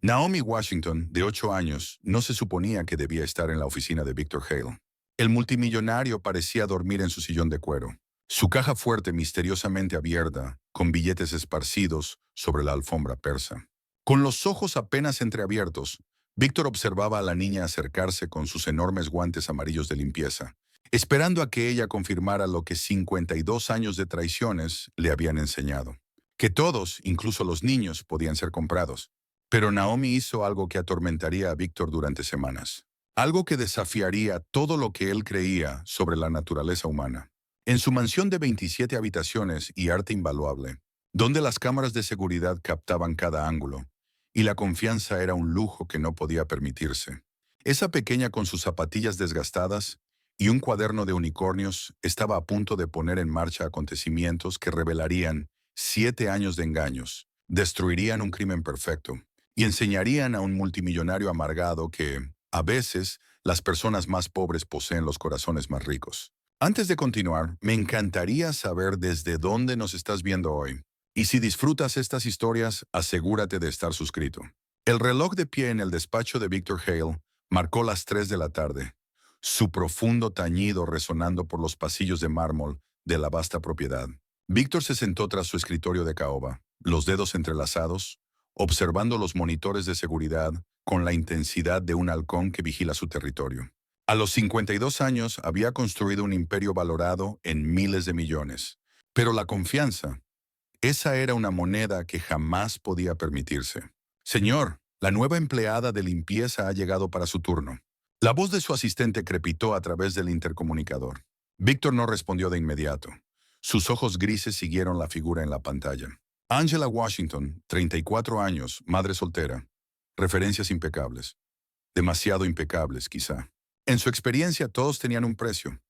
Naomi Washington, de 8 años, no se suponía que debía estar en la oficina de Victor Hale. El multimillonario parecía dormir en su sillón de cuero, su caja fuerte misteriosamente abierta, con billetes esparcidos sobre la alfombra persa. Con los ojos apenas entreabiertos, Víctor observaba a la niña acercarse con sus enormes guantes amarillos de limpieza, esperando a que ella confirmara lo que 52 años de traiciones le habían enseñado: que todos, incluso los niños, podían ser comprados. Pero Naomi hizo algo que atormentaría a Víctor durante semanas. Algo que desafiaría todo lo que él creía sobre la naturaleza humana. En su mansión de 27 habitaciones y arte invaluable, donde las cámaras de seguridad captaban cada ángulo, y la confianza era un lujo que no podía permitirse. Esa pequeña, con sus zapatillas desgastadas y un cuaderno de unicornios, estaba a punto de poner en marcha acontecimientos que revelarían 7 años de engaños, destruirían un crimen perfecto y enseñarían a un multimillonario amargado que, a veces, las personas más pobres poseen los corazones más ricos. Antes de continuar, me encantaría saber desde dónde nos estás viendo hoy. Y si disfrutas estas historias, asegúrate de estar suscrito. El reloj de pie en el despacho de Victor Hale marcó las 3 de la tarde, su profundo tañido resonando por los pasillos de mármol de la vasta propiedad. Víctor se sentó tras su escritorio de caoba, los dedos entrelazados, observando los monitores de seguridad con la intensidad de un halcón que vigila su territorio. A los 52 años había construido un imperio valorado en miles de millones. Pero la confianza, esa era una moneda que jamás podía permitirse. Señor, la nueva empleada de limpieza ha llegado para su turno. La voz de su asistente crepitó a través del intercomunicador. Víctor no respondió de inmediato. Sus ojos grises siguieron la figura en la pantalla. Angela Washington, 34 años, madre soltera. Referencias impecables. Demasiado impecables, quizá. En su experiencia todos tenían un precio.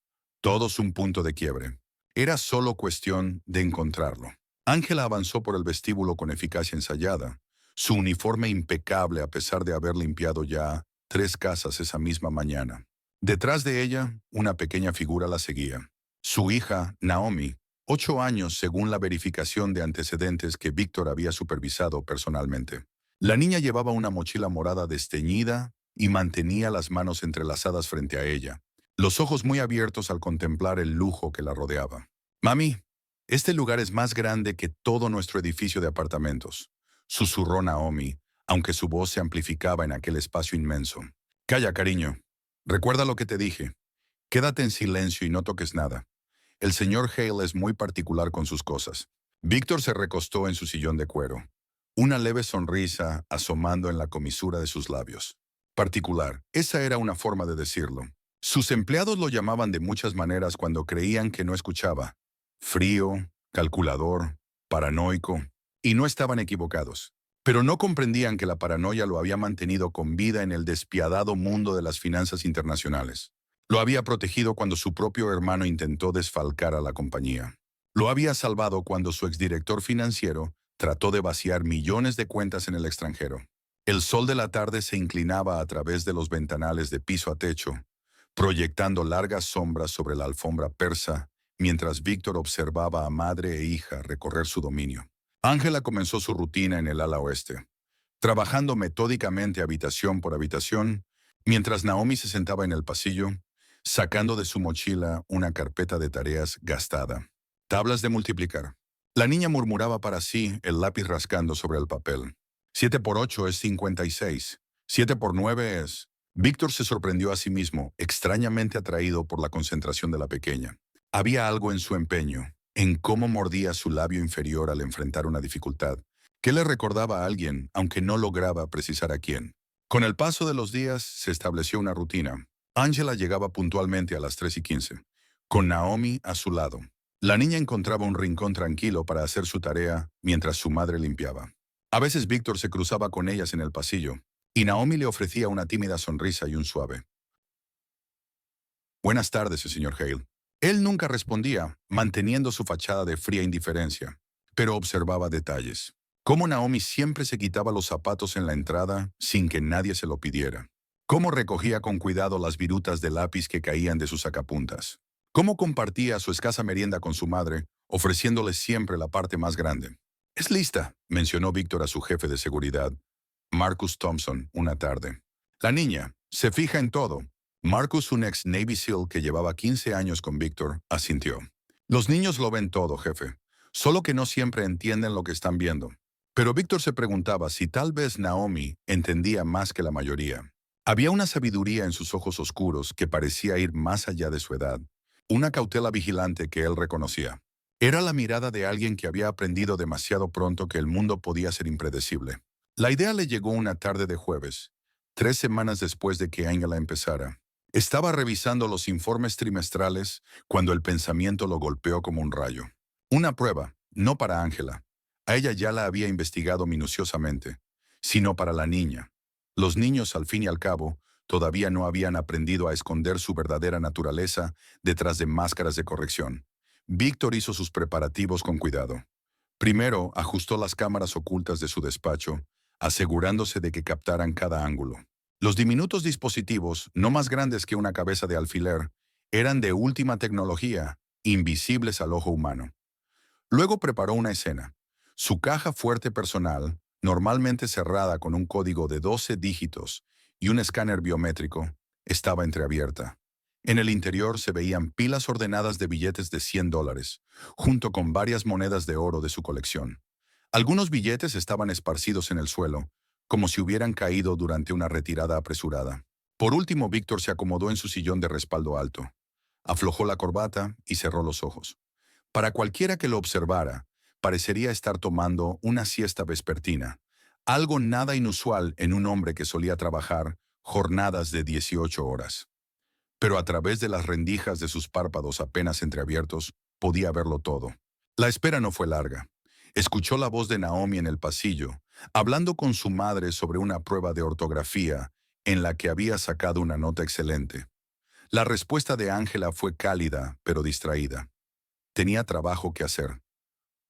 Todos un punto de quiebre. Era solo cuestión de encontrarlo. Angela avanzó por el vestíbulo con eficacia ensayada, su uniforme impecable a pesar de haber limpiado ya 3 casas esa misma mañana. Detrás de ella, una pequeña figura la seguía. Su hija, Naomi, 8 años según la verificación de antecedentes que Víctor había supervisado personalmente. La niña llevaba una mochila morada desteñida y mantenía las manos entrelazadas frente a ella, los ojos muy abiertos al contemplar el lujo que la rodeaba. «Mami, este lugar es más grande que todo nuestro edificio de apartamentos», susurró Naomi, aunque su voz se amplificaba en aquel espacio inmenso. «Calla, cariño. Recuerda lo que te dije. Quédate en silencio y no toques nada. El señor Hale es muy particular con sus cosas». Víctor se recostó en su sillón de cuero, una leve sonrisa asomando en la comisura de sus labios. Particular, esa era una forma de decirlo. Sus empleados lo llamaban de muchas maneras cuando creían que no escuchaba. Frío, calculador, paranoico, y no estaban equivocados. Pero no comprendían que la paranoia lo había mantenido con vida en el despiadado mundo de las finanzas internacionales. Lo había protegido cuando su propio hermano intentó desfalcar a la compañía. Lo había salvado cuando su exdirector financiero trató de vaciar millones de cuentas en el extranjero. El sol de la tarde se inclinaba a través de los ventanales de piso a techo, proyectando largas sombras sobre la alfombra persa, mientras Víctor observaba a madre e hija recorrer su dominio. Ángela comenzó su rutina en el ala oeste, trabajando metódicamente habitación por habitación, mientras Naomi se sentaba en el pasillo, sacando de su mochila una carpeta de tareas gastada. Tablas de multiplicar. La niña murmuraba para sí, el lápiz rascando sobre el papel. 7 por 8 es 56. 7 por 9 es... Víctor se sorprendió a sí mismo, extrañamente atraído por la concentración de la pequeña. Había algo en su empeño, en cómo mordía su labio inferior al enfrentar una dificultad, que le recordaba a alguien, aunque no lograba precisar a quién. Con el paso de los días se estableció una rutina. Angela llegaba puntualmente a las 3:15, con Naomi a su lado. La niña encontraba un rincón tranquilo para hacer su tarea mientras su madre limpiaba. A veces Víctor se cruzaba con ellas en el pasillo, y Naomi le ofrecía una tímida sonrisa y un suave «Buenas tardes, señor Hale». Él nunca respondía, manteniendo su fachada de fría indiferencia, pero observaba detalles. Cómo Naomi siempre se quitaba los zapatos en la entrada sin que nadie se lo pidiera. Cómo recogía con cuidado las virutas de lápiz que caían de sus sacapuntas. Cómo compartía su escasa merienda con su madre, ofreciéndole siempre la parte más grande. «Es lista», mencionó Víctor a su jefe de seguridad, Marcus Thompson, una tarde. La niña se fija en todo. Marcus, un ex Navy SEAL que llevaba 15 años con Víctor, asintió. Los niños lo ven todo, jefe. Solo que no siempre entienden lo que están viendo. Pero Víctor se preguntaba si tal vez Naomi entendía más que la mayoría. Había una sabiduría en sus ojos oscuros que parecía ir más allá de su edad. Una cautela vigilante que él reconocía. Era la mirada de alguien que había aprendido demasiado pronto que el mundo podía ser impredecible. La idea le llegó una tarde de jueves, 3 semanas después de que Angela empezara. Estaba revisando los informes trimestrales cuando el pensamiento lo golpeó como un rayo. Una prueba, no para Angela. A ella ya la había investigado minuciosamente, sino para la niña. Los niños, al fin y al cabo, todavía no habían aprendido a esconder su verdadera naturaleza detrás de máscaras de corrección. Víctor hizo sus preparativos con cuidado. Primero, ajustó las cámaras ocultas de su despacho, asegurándose de que captaran cada ángulo. Los diminutos dispositivos, no más grandes que una cabeza de alfiler, eran de última tecnología, invisibles al ojo humano. Luego preparó una escena. Su caja fuerte personal, normalmente cerrada con un código de 12 dígitos y un escáner biométrico, estaba entreabierta. En el interior se veían pilas ordenadas de billetes de $100, junto con varias monedas de oro de su colección. Algunos billetes estaban esparcidos en el suelo, como si hubieran caído durante una retirada apresurada. Por último, Víctor se acomodó en su sillón de respaldo alto. Aflojó la corbata y cerró los ojos. Para cualquiera que lo observara, parecería estar tomando una siesta vespertina, algo nada inusual en un hombre que solía trabajar jornadas de 18 horas. Pero a través de las rendijas de sus párpados apenas entreabiertos, podía verlo todo. La espera no fue larga. Escuchó la voz de Naomi en el pasillo, hablando con su madre sobre una prueba de ortografía en la que había sacado una nota excelente. La respuesta de Ángela fue cálida, pero distraída. Tenía trabajo que hacer.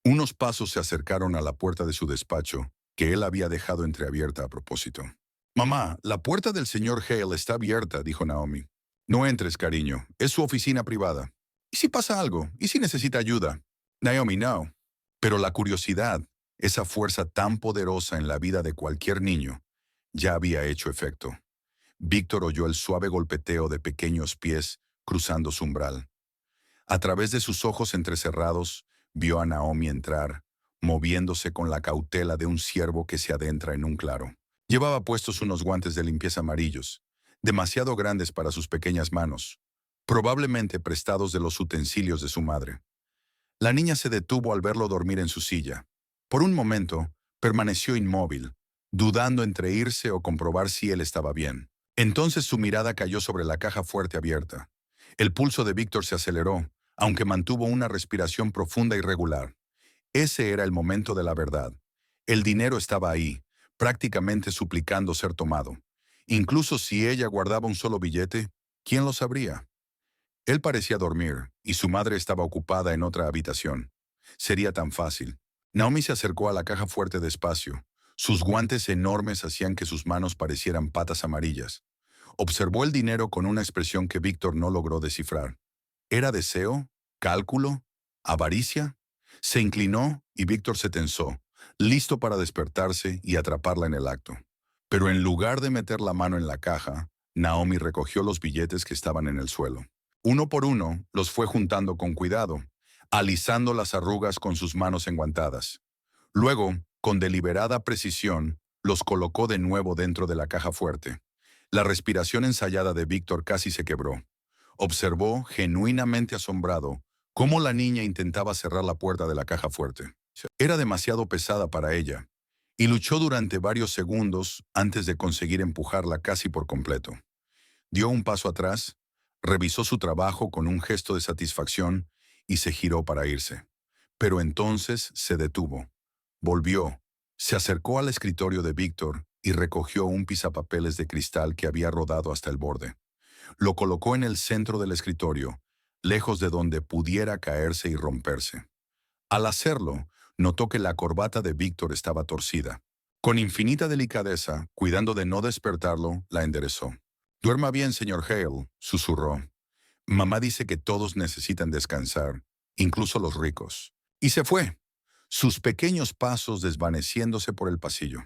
Unos pasos se acercaron a la puerta de su despacho, que él había dejado entreabierta a propósito. «Mamá, la puerta del señor Hale está abierta», dijo Naomi. «No entres, cariño. Es su oficina privada. ¿Y si pasa algo? ¿Y si necesita ayuda?» «Naomi, no». Pero la curiosidad, esa fuerza tan poderosa en la vida de cualquier niño, ya había hecho efecto. Víctor oyó el suave golpeteo de pequeños pies cruzando su umbral. A través de sus ojos entrecerrados, vio a Naomi entrar, moviéndose con la cautela de un ciervo que se adentra en un claro. Llevaba puestos unos guantes de limpieza amarillos, demasiado grandes para sus pequeñas manos, probablemente prestados de los utensilios de su madre. La niña se detuvo al verlo dormir en su silla. Por un momento, permaneció inmóvil, dudando entre irse o comprobar si él estaba bien. Entonces su mirada cayó sobre la caja fuerte abierta. El pulso de Víctor se aceleró, aunque mantuvo una respiración profunda y regular. Ese era el momento de la verdad. El dinero estaba ahí, prácticamente suplicando ser tomado. Incluso si ella guardaba un solo billete, ¿quién lo sabría? Él parecía dormir, y su madre estaba ocupada en otra habitación. Sería tan fácil. Naomi se acercó a la caja fuerte despacio. Sus guantes enormes hacían que sus manos parecieran patas amarillas. Observó el dinero con una expresión que Víctor no logró descifrar. ¿Era deseo? ¿Cálculo? ¿Avaricia? Se inclinó y Víctor se tensó, listo para despertarse y atraparla en el acto. Pero en lugar de meter la mano en la caja, Naomi recogió los billetes que estaban en el suelo. Uno por uno, los fue juntando con cuidado, alisando las arrugas con sus manos enguantadas. Luego, con deliberada precisión, los colocó de nuevo dentro de la caja fuerte. La respiración ensayada de Víctor casi se quebró. Observó, genuinamente asombrado, cómo la niña intentaba cerrar la puerta de la caja fuerte. Era demasiado pesada para ella, y luchó durante varios segundos antes de conseguir empujarla casi por completo. Dio un paso atrás, revisó su trabajo con un gesto de satisfacción y se giró para irse. Pero entonces se detuvo. Volvió, se acercó al escritorio de Víctor y recogió un pisapapeles de cristal que había rodado hasta el borde. Lo colocó en el centro del escritorio, lejos de donde pudiera caerse y romperse. Al hacerlo, notó que la corbata de Víctor estaba torcida. Con infinita delicadeza, cuidando de no despertarlo, la enderezó. «Duerma bien, señor Hale», susurró. «Mamá dice que todos necesitan descansar, incluso los ricos». Y se fue, sus pequeños pasos desvaneciéndose por el pasillo.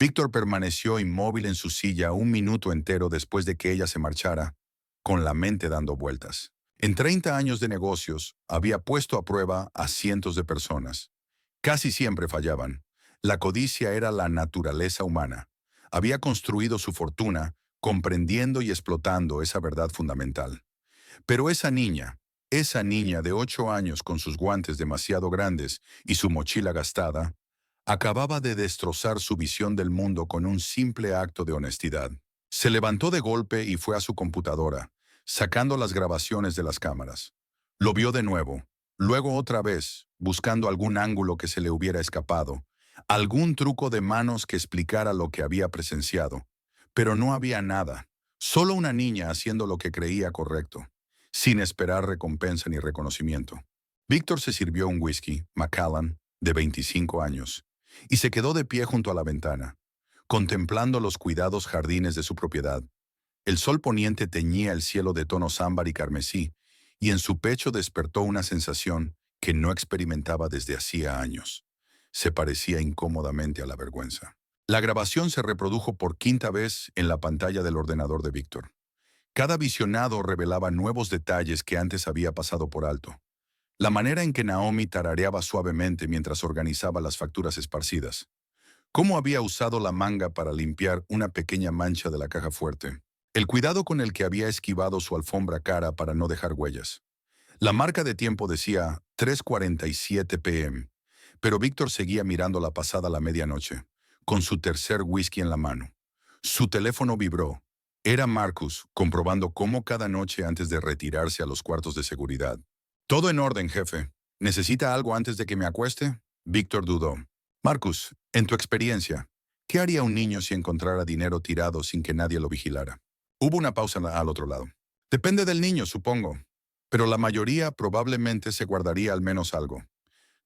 Víctor permaneció inmóvil en su silla un minuto entero después de que ella se marchara, con la mente dando vueltas. En 30 años de negocios, había puesto a prueba a cientos de personas. Casi siempre fallaban. La codicia era la naturaleza humana. Había construido su fortuna comprendiendo y explotando esa verdad fundamental. Pero esa niña de 8 años con sus guantes demasiado grandes y su mochila gastada, acababa de destrozar su visión del mundo con un simple acto de honestidad. Se levantó de golpe y fue a su computadora, sacando las grabaciones de las cámaras. Lo vio de nuevo, luego otra vez, buscando algún ángulo que se le hubiera escapado, algún truco de manos que explicara lo que había presenciado. Pero no había nada, solo una niña haciendo lo que creía correcto, sin esperar recompensa ni reconocimiento. Víctor se sirvió un whisky, Macallan, de 25 años, y se quedó de pie junto a la ventana, contemplando los cuidados jardines de su propiedad. El sol poniente teñía el cielo de tonos ámbar y carmesí, y en su pecho despertó una sensación que no experimentaba desde hacía años. Se parecía incómodamente a la vergüenza. La grabación se reprodujo por quinta vez en la pantalla del ordenador de Víctor. Cada visionado revelaba nuevos detalles que antes había pasado por alto. La manera en que Naomi tarareaba suavemente mientras organizaba las facturas esparcidas. Cómo había usado la manga para limpiar una pequeña mancha de la caja fuerte. El cuidado con el que había esquivado su alfombra cara para no dejar huellas. La marca de tiempo decía 3:47 p.m., pero Víctor seguía mirando la pasada la medianoche, con su tercer whisky en la mano. Su teléfono vibró. Era Marcus, comprobando cómo cada noche antes de retirarse a los cuartos de seguridad. Todo en orden, jefe. ¿Necesita algo antes de que me acueste? Víctor dudó. Marcus, en tu experiencia, ¿qué haría un niño si encontrara dinero tirado sin que nadie lo vigilara? Hubo una pausa al otro lado. Depende del niño, supongo. Pero la mayoría probablemente se guardaría al menos algo.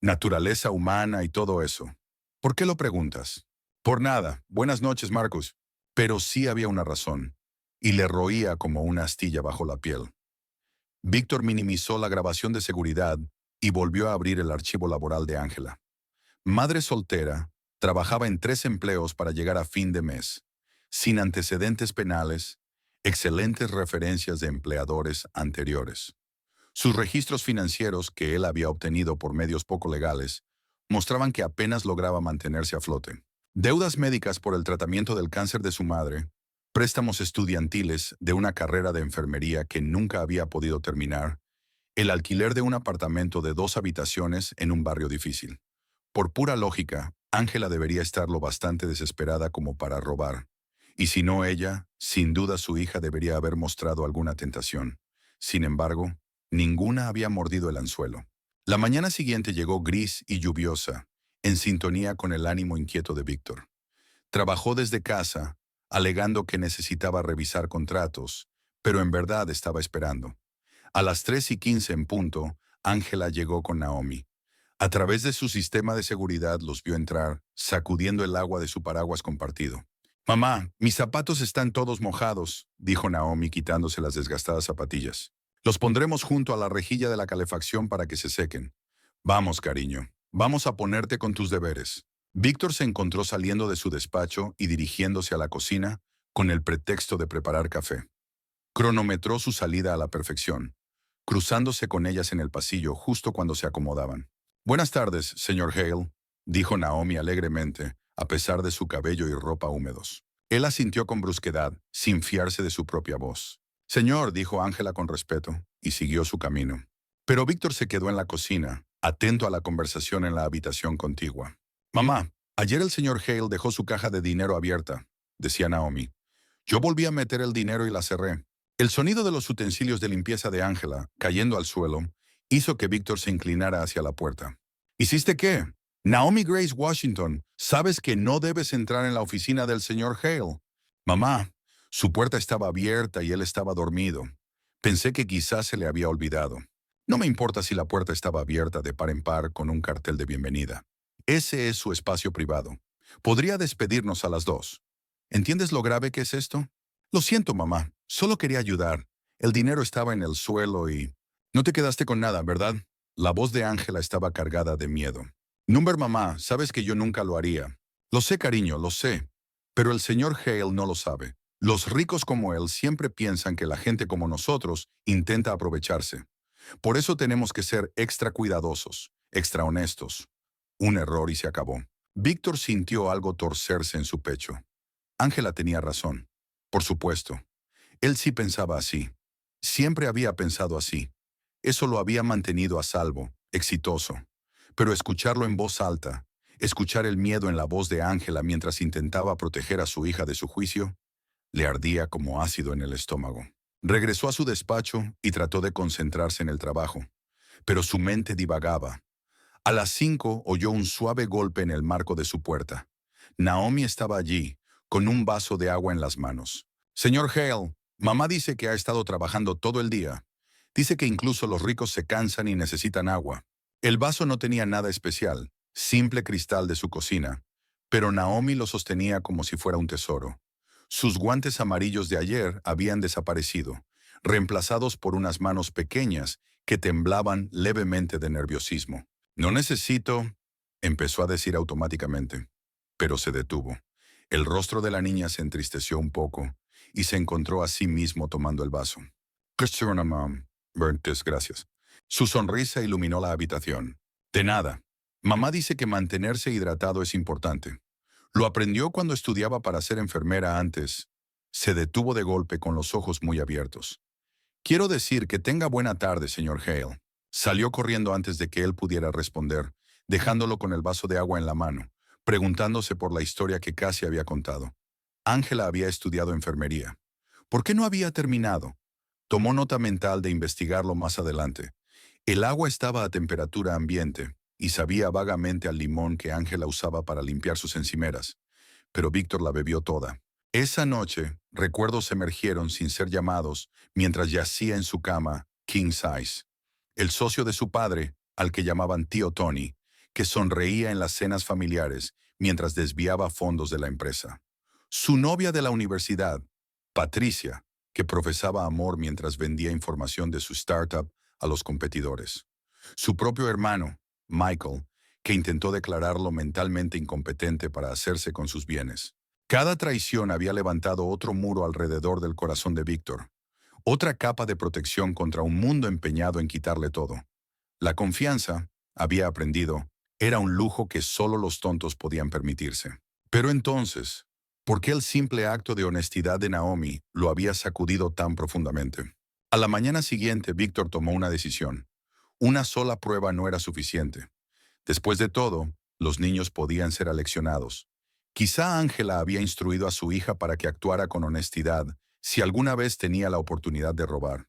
Naturaleza humana y todo eso. ¿Por qué lo preguntas? Por nada. Buenas noches, Marcus. Pero sí había una razón, y le roía como una astilla bajo la piel. Víctor minimizó la grabación de seguridad y volvió a abrir el archivo laboral de Ángela. Madre soltera, trabajaba en 3 empleos para llegar a fin de mes, sin antecedentes penales, excelentes referencias de empleadores anteriores. Sus registros financieros que él había obtenido por medios poco legales mostraban que apenas lograba mantenerse a flote. Deudas médicas por el tratamiento del cáncer de su madre, préstamos estudiantiles de una carrera de enfermería que nunca había podido terminar, el alquiler de un apartamento de 2 habitaciones en un barrio difícil. Por pura lógica, Ángela debería estar lo bastante desesperada como para robar. Y si no ella, sin duda su hija debería haber mostrado alguna tentación. Sin embargo, ninguna había mordido el anzuelo. La mañana siguiente llegó gris y lluviosa, en sintonía con el ánimo inquieto de Víctor. Trabajó desde casa, alegando que necesitaba revisar contratos, pero en verdad estaba esperando. A las 3:15 en punto, Ángela llegó con Naomi. A través de su sistema de seguridad los vio entrar, sacudiendo el agua de su paraguas compartido. «Mamá, mis zapatos están todos mojados», dijo Naomi quitándose las desgastadas zapatillas. «Los pondremos junto a la rejilla de la calefacción para que se sequen. Vamos, cariño, vamos a ponerte con tus deberes». Víctor se encontró saliendo de su despacho y dirigiéndose a la cocina con el pretexto de preparar café. Cronometró su salida a la perfección, cruzándose con ellas en el pasillo justo cuando se acomodaban. «Buenas tardes, señor Hale», dijo Naomi alegremente, a pesar de su cabello y ropa húmedos. Él asintió con brusquedad, sin fiarse de su propia voz. «Señor», dijo Ángela con respeto, y siguió su camino. Pero Víctor se quedó en la cocina, atento a la conversación en la habitación contigua. «Mamá, ayer el señor Hale dejó su caja de dinero abierta», decía Naomi. «Yo volví a meter el dinero y la cerré». El sonido de los utensilios de limpieza de Ángela, cayendo al suelo, hizo que Víctor se inclinara hacia la puerta. «¿Hiciste qué?» «Naomi Grace Washington, sabes que no debes entrar en la oficina del señor Hale». «Mamá, su puerta estaba abierta y él estaba dormido. Pensé que quizás se le había olvidado. No me importa si la puerta estaba abierta de par en par con un cartel de bienvenida. Ese es su espacio privado. Podría despedirnos a las 2. ¿Entiendes lo grave que es esto?» «Lo siento, mamá. Solo quería ayudar. El dinero estaba en el suelo y...» «No te quedaste con nada, ¿verdad?» La voz de Ángela estaba cargada de miedo. «Number, mamá, sabes que yo nunca lo haría». «Lo sé, cariño, lo sé. Pero el señor Hale no lo sabe. Los ricos como él siempre piensan que la gente como nosotros intenta aprovecharse. Por eso tenemos que ser extra cuidadosos, extra honestos. Un error y se acabó. Víctor sintió algo torcerse en su pecho. Ángela tenía razón. Por supuesto. Él sí pensaba así. Siempre había pensado así. Eso lo había mantenido a salvo, exitoso. Pero escucharlo en voz alta, escuchar el miedo en la voz de Ángela mientras intentaba proteger a su hija de su juicio, le ardía como ácido en el estómago. Regresó a su despacho y trató de concentrarse en el trabajo, pero su mente divagaba. A las 5 oyó un suave golpe en el marco de su puerta. Naomi estaba allí, con un vaso de agua en las manos. Señor Hale, mamá dice que ha estado trabajando todo el día. Dice que incluso los ricos se cansan y necesitan agua. El vaso no tenía nada especial, simple cristal de su cocina, pero Naomi lo sostenía como si fuera un tesoro. Sus guantes amarillos de ayer habían desaparecido, reemplazados por unas manos pequeñas que temblaban levemente de nerviosismo. No necesito, empezó a decir automáticamente, pero se detuvo. El rostro de la niña se entristeció un poco y se encontró a sí mismo tomando el vaso. Cuestiona, mam. Berntes, gracias. Su sonrisa iluminó la habitación. De nada. Mamá dice que mantenerse hidratado es importante. Lo aprendió cuando estudiaba para ser enfermera antes. Se detuvo de golpe con los ojos muy abiertos. Quiero decir que tenga buena tarde, señor Hale. Salió corriendo antes de que él pudiera responder, dejándolo con el vaso de agua en la mano, preguntándose por la historia que casi había contado. Ángela había estudiado enfermería. ¿Por qué no había terminado? Tomó nota mental de investigarlo más adelante. El agua estaba a temperatura ambiente y sabía vagamente al limón que Ángela usaba para limpiar sus encimeras, pero Víctor la bebió toda. Esa noche, recuerdos emergieron sin ser llamados mientras yacía en su cama, king size. El socio de su padre, al que llamaban tío Tony, que sonreía en las cenas familiares mientras desviaba fondos de la empresa. Su novia de la universidad, Patricia, que profesaba amor mientras vendía información de su startup a los competidores. Su propio hermano, Michael, que intentó declararlo mentalmente incompetente para hacerse con sus bienes. Cada traición había levantado otro muro alrededor del corazón de Víctor, otra capa de protección contra un mundo empeñado en quitarle todo. La confianza, había aprendido, era un lujo que solo los tontos podían permitirse. Pero entonces, ¿por qué el simple acto de honestidad de Naomi lo había sacudido tan profundamente? A la mañana siguiente, Víctor tomó una decisión. Una sola prueba no era suficiente. Después de todo, los niños podían ser aleccionados. Quizá Ángela había instruido a su hija para que actuara con honestidad si alguna vez tenía la oportunidad de robar.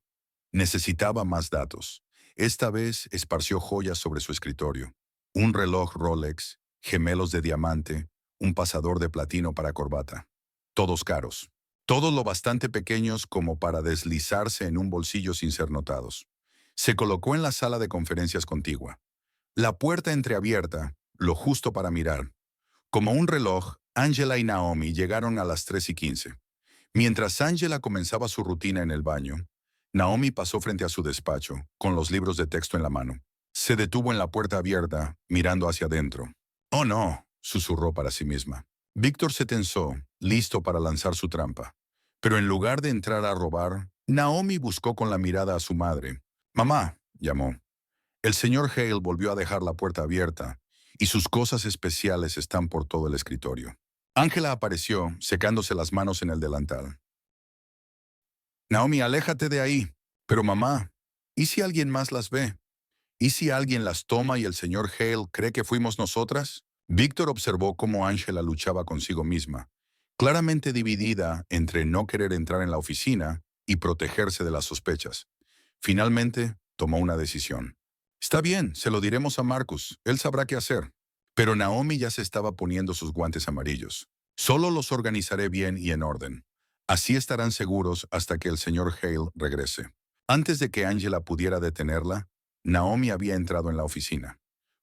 Necesitaba más datos. Esta vez esparció joyas sobre su escritorio. Un reloj Rolex, gemelos de diamante, un pasador de platino para corbata. Todos caros. Todos lo bastante pequeños como para deslizarse en un bolsillo sin ser notados. Se colocó en la sala de conferencias contigua. La puerta entreabierta, lo justo para mirar. Como un reloj, Angela y Naomi llegaron a las 3:15. Mientras Angela comenzaba su rutina en el baño, Naomi pasó frente a su despacho, con los libros de texto en la mano. Se detuvo en la puerta abierta, mirando hacia adentro. «Oh, no», susurró para sí misma. Víctor se tensó, listo para lanzar su trampa. Pero en lugar de entrar a robar, Naomi buscó con la mirada a su madre. «Mamá», llamó. El señor Hale volvió a dejar la puerta abierta, y sus cosas especiales están por todo el escritorio. Ángela apareció, secándose las manos en el delantal. «Naomi, aléjate de ahí». «Pero mamá, ¿y si alguien más las ve? ¿Y si alguien las toma y el señor Hale cree que fuimos nosotras?» Víctor observó cómo Ángela luchaba consigo misma, claramente dividida entre no querer entrar en la oficina y protegerse de las sospechas. Finalmente, tomó una decisión. «Está bien, se lo diremos a Marcus, él sabrá qué hacer». Pero Naomi ya se estaba poniendo sus guantes amarillos. «Solo los organizaré bien y en orden. Así estarán seguros hasta que el señor Hale regrese». Antes de que Angela pudiera detenerla, Naomi había entrado en la oficina.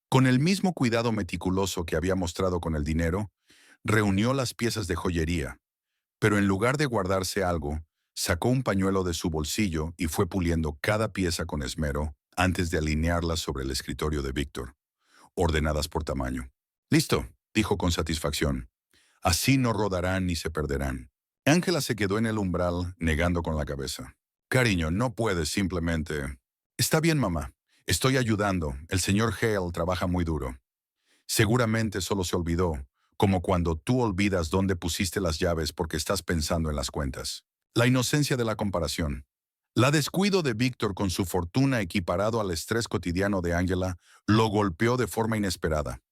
Con el mismo cuidado meticuloso que había mostrado con el dinero, reunió las piezas de joyería, pero en lugar de guardarse algo, sacó un pañuelo de su bolsillo y fue puliendo cada pieza con esmero antes de alinearlas sobre el escritorio de Víctor, ordenadas por tamaño. «Listo», dijo con satisfacción. Así no rodarán ni se perderán. Ángela se quedó en el umbral, negando con la cabeza. Cariño, no puedes simplemente... Está bien, mamá. Estoy ayudando. El señor Hale trabaja muy duro. Seguramente solo se olvidó, como cuando tú olvidas dónde pusiste las llaves porque estás pensando en las cuentas. La inocencia de la comparación. La descuido de Víctor con su fortuna equiparado al estrés cotidiano de Ángela lo golpeó de forma inesperada.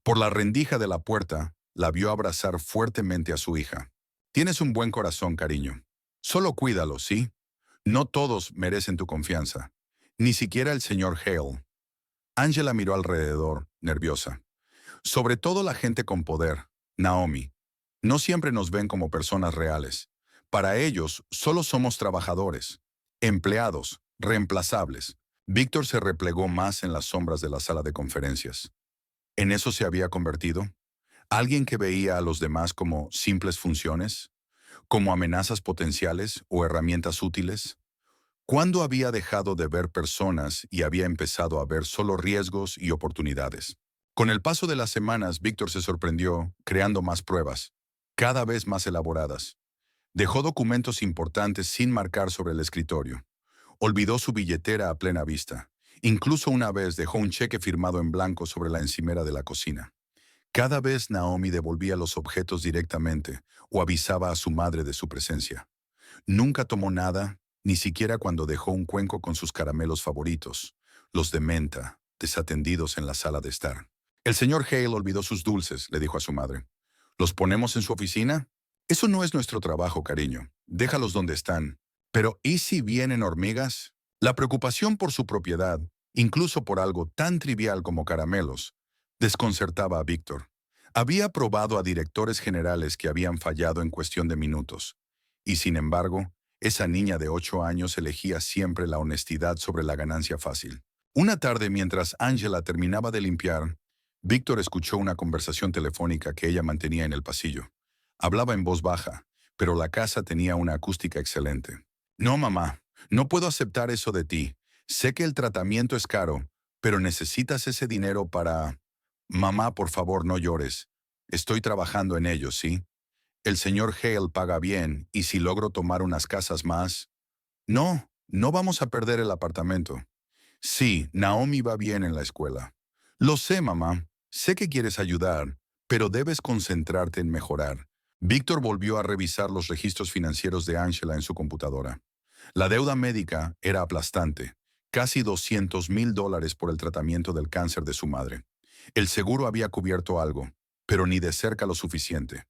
Por la rendija de la puerta, la vio abrazar fuertemente a su hija. Tienes un buen corazón, cariño. Solo cuídalo, ¿sí? No todos merecen tu confianza. Ni siquiera el señor Hale. Ángela miró alrededor, nerviosa. Sobre todo la gente con poder, Naomi. No siempre nos ven como personas reales. Para ellos, solo somos trabajadores, empleados, reemplazables. Víctor se replegó más en las sombras de la sala de conferencias. ¿En eso se había convertido? ¿Alguien que veía a los demás como simples funciones? ¿Como amenazas potenciales o herramientas útiles? ¿Cuándo había dejado de ver personas y había empezado a ver solo riesgos y oportunidades? Con el paso de las semanas, Víctor se sorprendió, creando más pruebas, cada vez más elaboradas. Dejó documentos importantes sin marcar sobre el escritorio. Olvidó su billetera a plena vista. Incluso una vez dejó un cheque firmado en blanco sobre la encimera de la cocina. Cada vez Naomi devolvía los objetos directamente o avisaba a su madre de su presencia. Nunca tomó nada, ni siquiera cuando dejó un cuenco con sus caramelos favoritos, los de menta, desatendidos en la sala de estar. El señor Hale olvidó sus dulces, le dijo a su madre. ¿Los ponemos en su oficina? Eso no es nuestro trabajo, cariño. Déjalos donde están. Pero ¿y si vienen hormigas? La preocupación por su propiedad, incluso por algo tan trivial como caramelos, desconcertaba a Víctor. Había probado a directores generales que habían fallado en cuestión de minutos. Y sin embargo, esa niña de 8 años elegía siempre la honestidad sobre la ganancia fácil. Una tarde, mientras Angela terminaba de limpiar, Víctor escuchó una conversación telefónica que ella mantenía en el pasillo. Hablaba en voz baja, pero la casa tenía una acústica excelente. No, mamá, no puedo aceptar eso de ti. Sé que el tratamiento es caro, pero necesitas ese dinero para... Mamá, por favor, no llores. Estoy trabajando en ello, ¿sí? El señor Hale paga bien, y si logro tomar unas casas más... No, no vamos a perder el apartamento. Sí, Naomi va bien en la escuela. Lo sé, mamá. Sé que quieres ayudar, pero debes concentrarte en mejorar. Víctor volvió a revisar los registros financieros de Angela en su computadora. La deuda médica era aplastante, casi $200,000 por el tratamiento del cáncer de su madre. El seguro había cubierto algo, pero ni de cerca lo suficiente.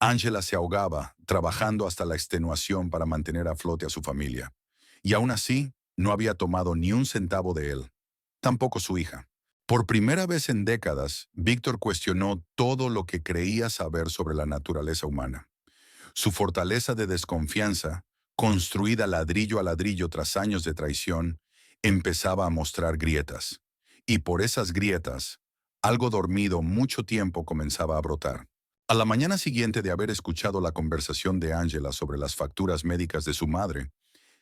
Angela se ahogaba, trabajando hasta la extenuación para mantener a flote a su familia. Y aún así, no había tomado ni un centavo de él. Tampoco su hija. Por primera vez en décadas, Víctor cuestionó todo lo que creía saber sobre la naturaleza humana. Su fortaleza de desconfianza, construida ladrillo a ladrillo tras años de traición, empezaba a mostrar grietas. Y por esas grietas, algo dormido mucho tiempo comenzaba a brotar. A la mañana siguiente de haber escuchado la conversación de Angela sobre las facturas médicas de su madre,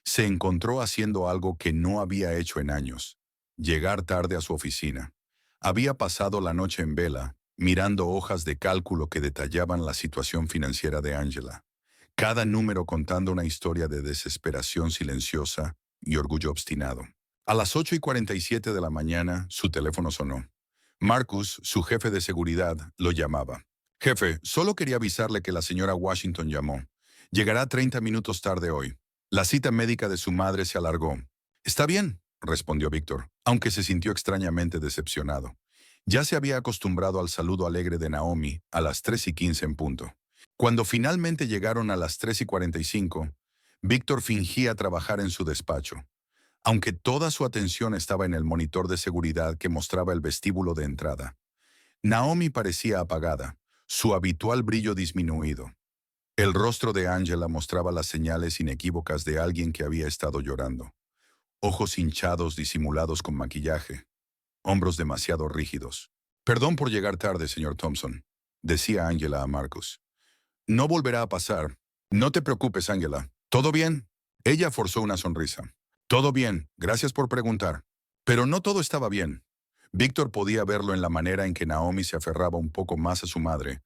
se encontró haciendo algo que no había hecho en años: llegar tarde a su oficina. Había pasado la noche en vela, mirando hojas de cálculo que detallaban la situación financiera de Angela, cada número contando una historia de desesperación silenciosa y orgullo obstinado. A las 8:47 de la mañana, su teléfono sonó. Marcus, su jefe de seguridad, lo llamaba. Jefe, solo quería avisarle que la señora Washington llamó. Llegará 30 minutos tarde hoy. La cita médica de su madre se alargó. Está bien, respondió Víctor, aunque se sintió extrañamente decepcionado. Ya se había acostumbrado al saludo alegre de Naomi a las 3:15 en punto. Cuando finalmente llegaron a las 3:45, Víctor fingía trabajar en su despacho. Aunque toda su atención estaba en el monitor de seguridad que mostraba el vestíbulo de entrada. Naomi parecía apagada, su habitual brillo disminuido. El rostro de Angela mostraba las señales inequívocas de alguien que había estado llorando. Ojos hinchados disimulados con maquillaje, hombros demasiado rígidos. Perdón por llegar tarde, señor Thompson, decía Angela a Marcus. No volverá a pasar. No te preocupes, Angela. ¿Todo bien? Ella forzó una sonrisa. Todo bien, gracias por preguntar. Pero no todo estaba bien. Víctor podía verlo en la manera en que Naomi se aferraba un poco más a su madre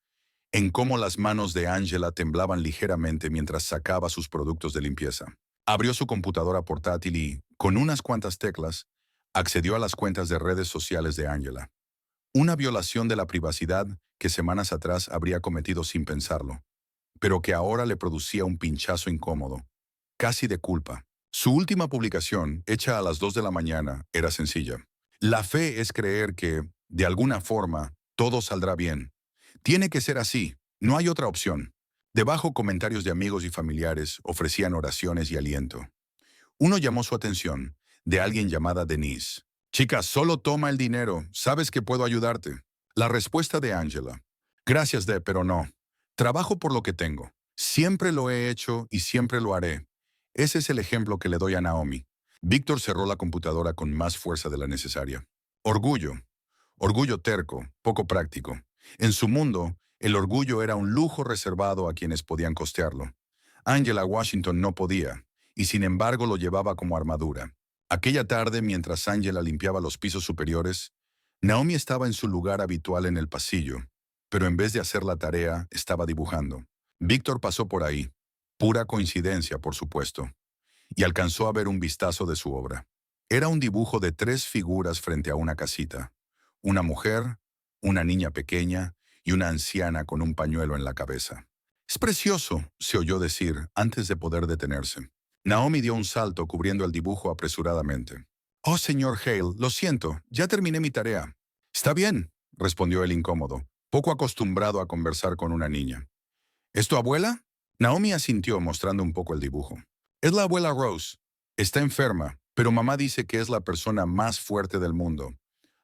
en cómo las manos de Angela temblaban ligeramente mientras sacaba sus productos de limpieza. Abrió su computadora portátil y, con unas cuantas teclas, accedió a las cuentas de redes sociales de Angela. Una violación de la privacidad que semanas atrás habría cometido sin pensarlo, pero que ahora le producía un pinchazo incómodo, casi de culpa. Su última publicación, hecha a las 2 de la mañana, era sencilla. La fe es creer que, de alguna forma, todo saldrá bien. Tiene que ser así, no hay otra opción. Debajo, comentarios de amigos y familiares ofrecían oraciones y aliento. Uno llamó su atención, de alguien llamada Denise. Chica, solo toma el dinero, sabes que puedo ayudarte. La respuesta de Angela. Gracias, pero no. Trabajo por lo que tengo. Siempre lo he hecho y siempre lo haré. Ese es el ejemplo que le doy a Naomi. Víctor cerró la computadora con más fuerza de la necesaria. Orgullo. Orgullo terco, poco práctico. En su mundo, el orgullo era un lujo reservado a quienes podían costearlo. Angela Washington no podía, y sin embargo lo llevaba como armadura. Aquella tarde, mientras Angela limpiaba los pisos superiores, Naomi estaba en su lugar habitual en el pasillo, pero en vez de hacer la tarea, estaba dibujando. Víctor pasó por ahí, pura coincidencia, por supuesto, y alcanzó a ver un vistazo de su obra. Era un dibujo de 3 figuras frente a una casita. Una mujer, una niña pequeña y una anciana con un pañuelo en la cabeza. Es precioso, se oyó decir antes de poder detenerse. Naomi dio un salto cubriendo el dibujo apresuradamente. Oh, señor Hale, lo siento, ya terminé mi tarea. Está bien, respondió el incómodo, poco acostumbrado a conversar con una niña. ¿Es tu abuela? Naomi asintió mostrando un poco el dibujo. Es la abuela Rose. Está enferma, pero mamá dice que es la persona más fuerte del mundo.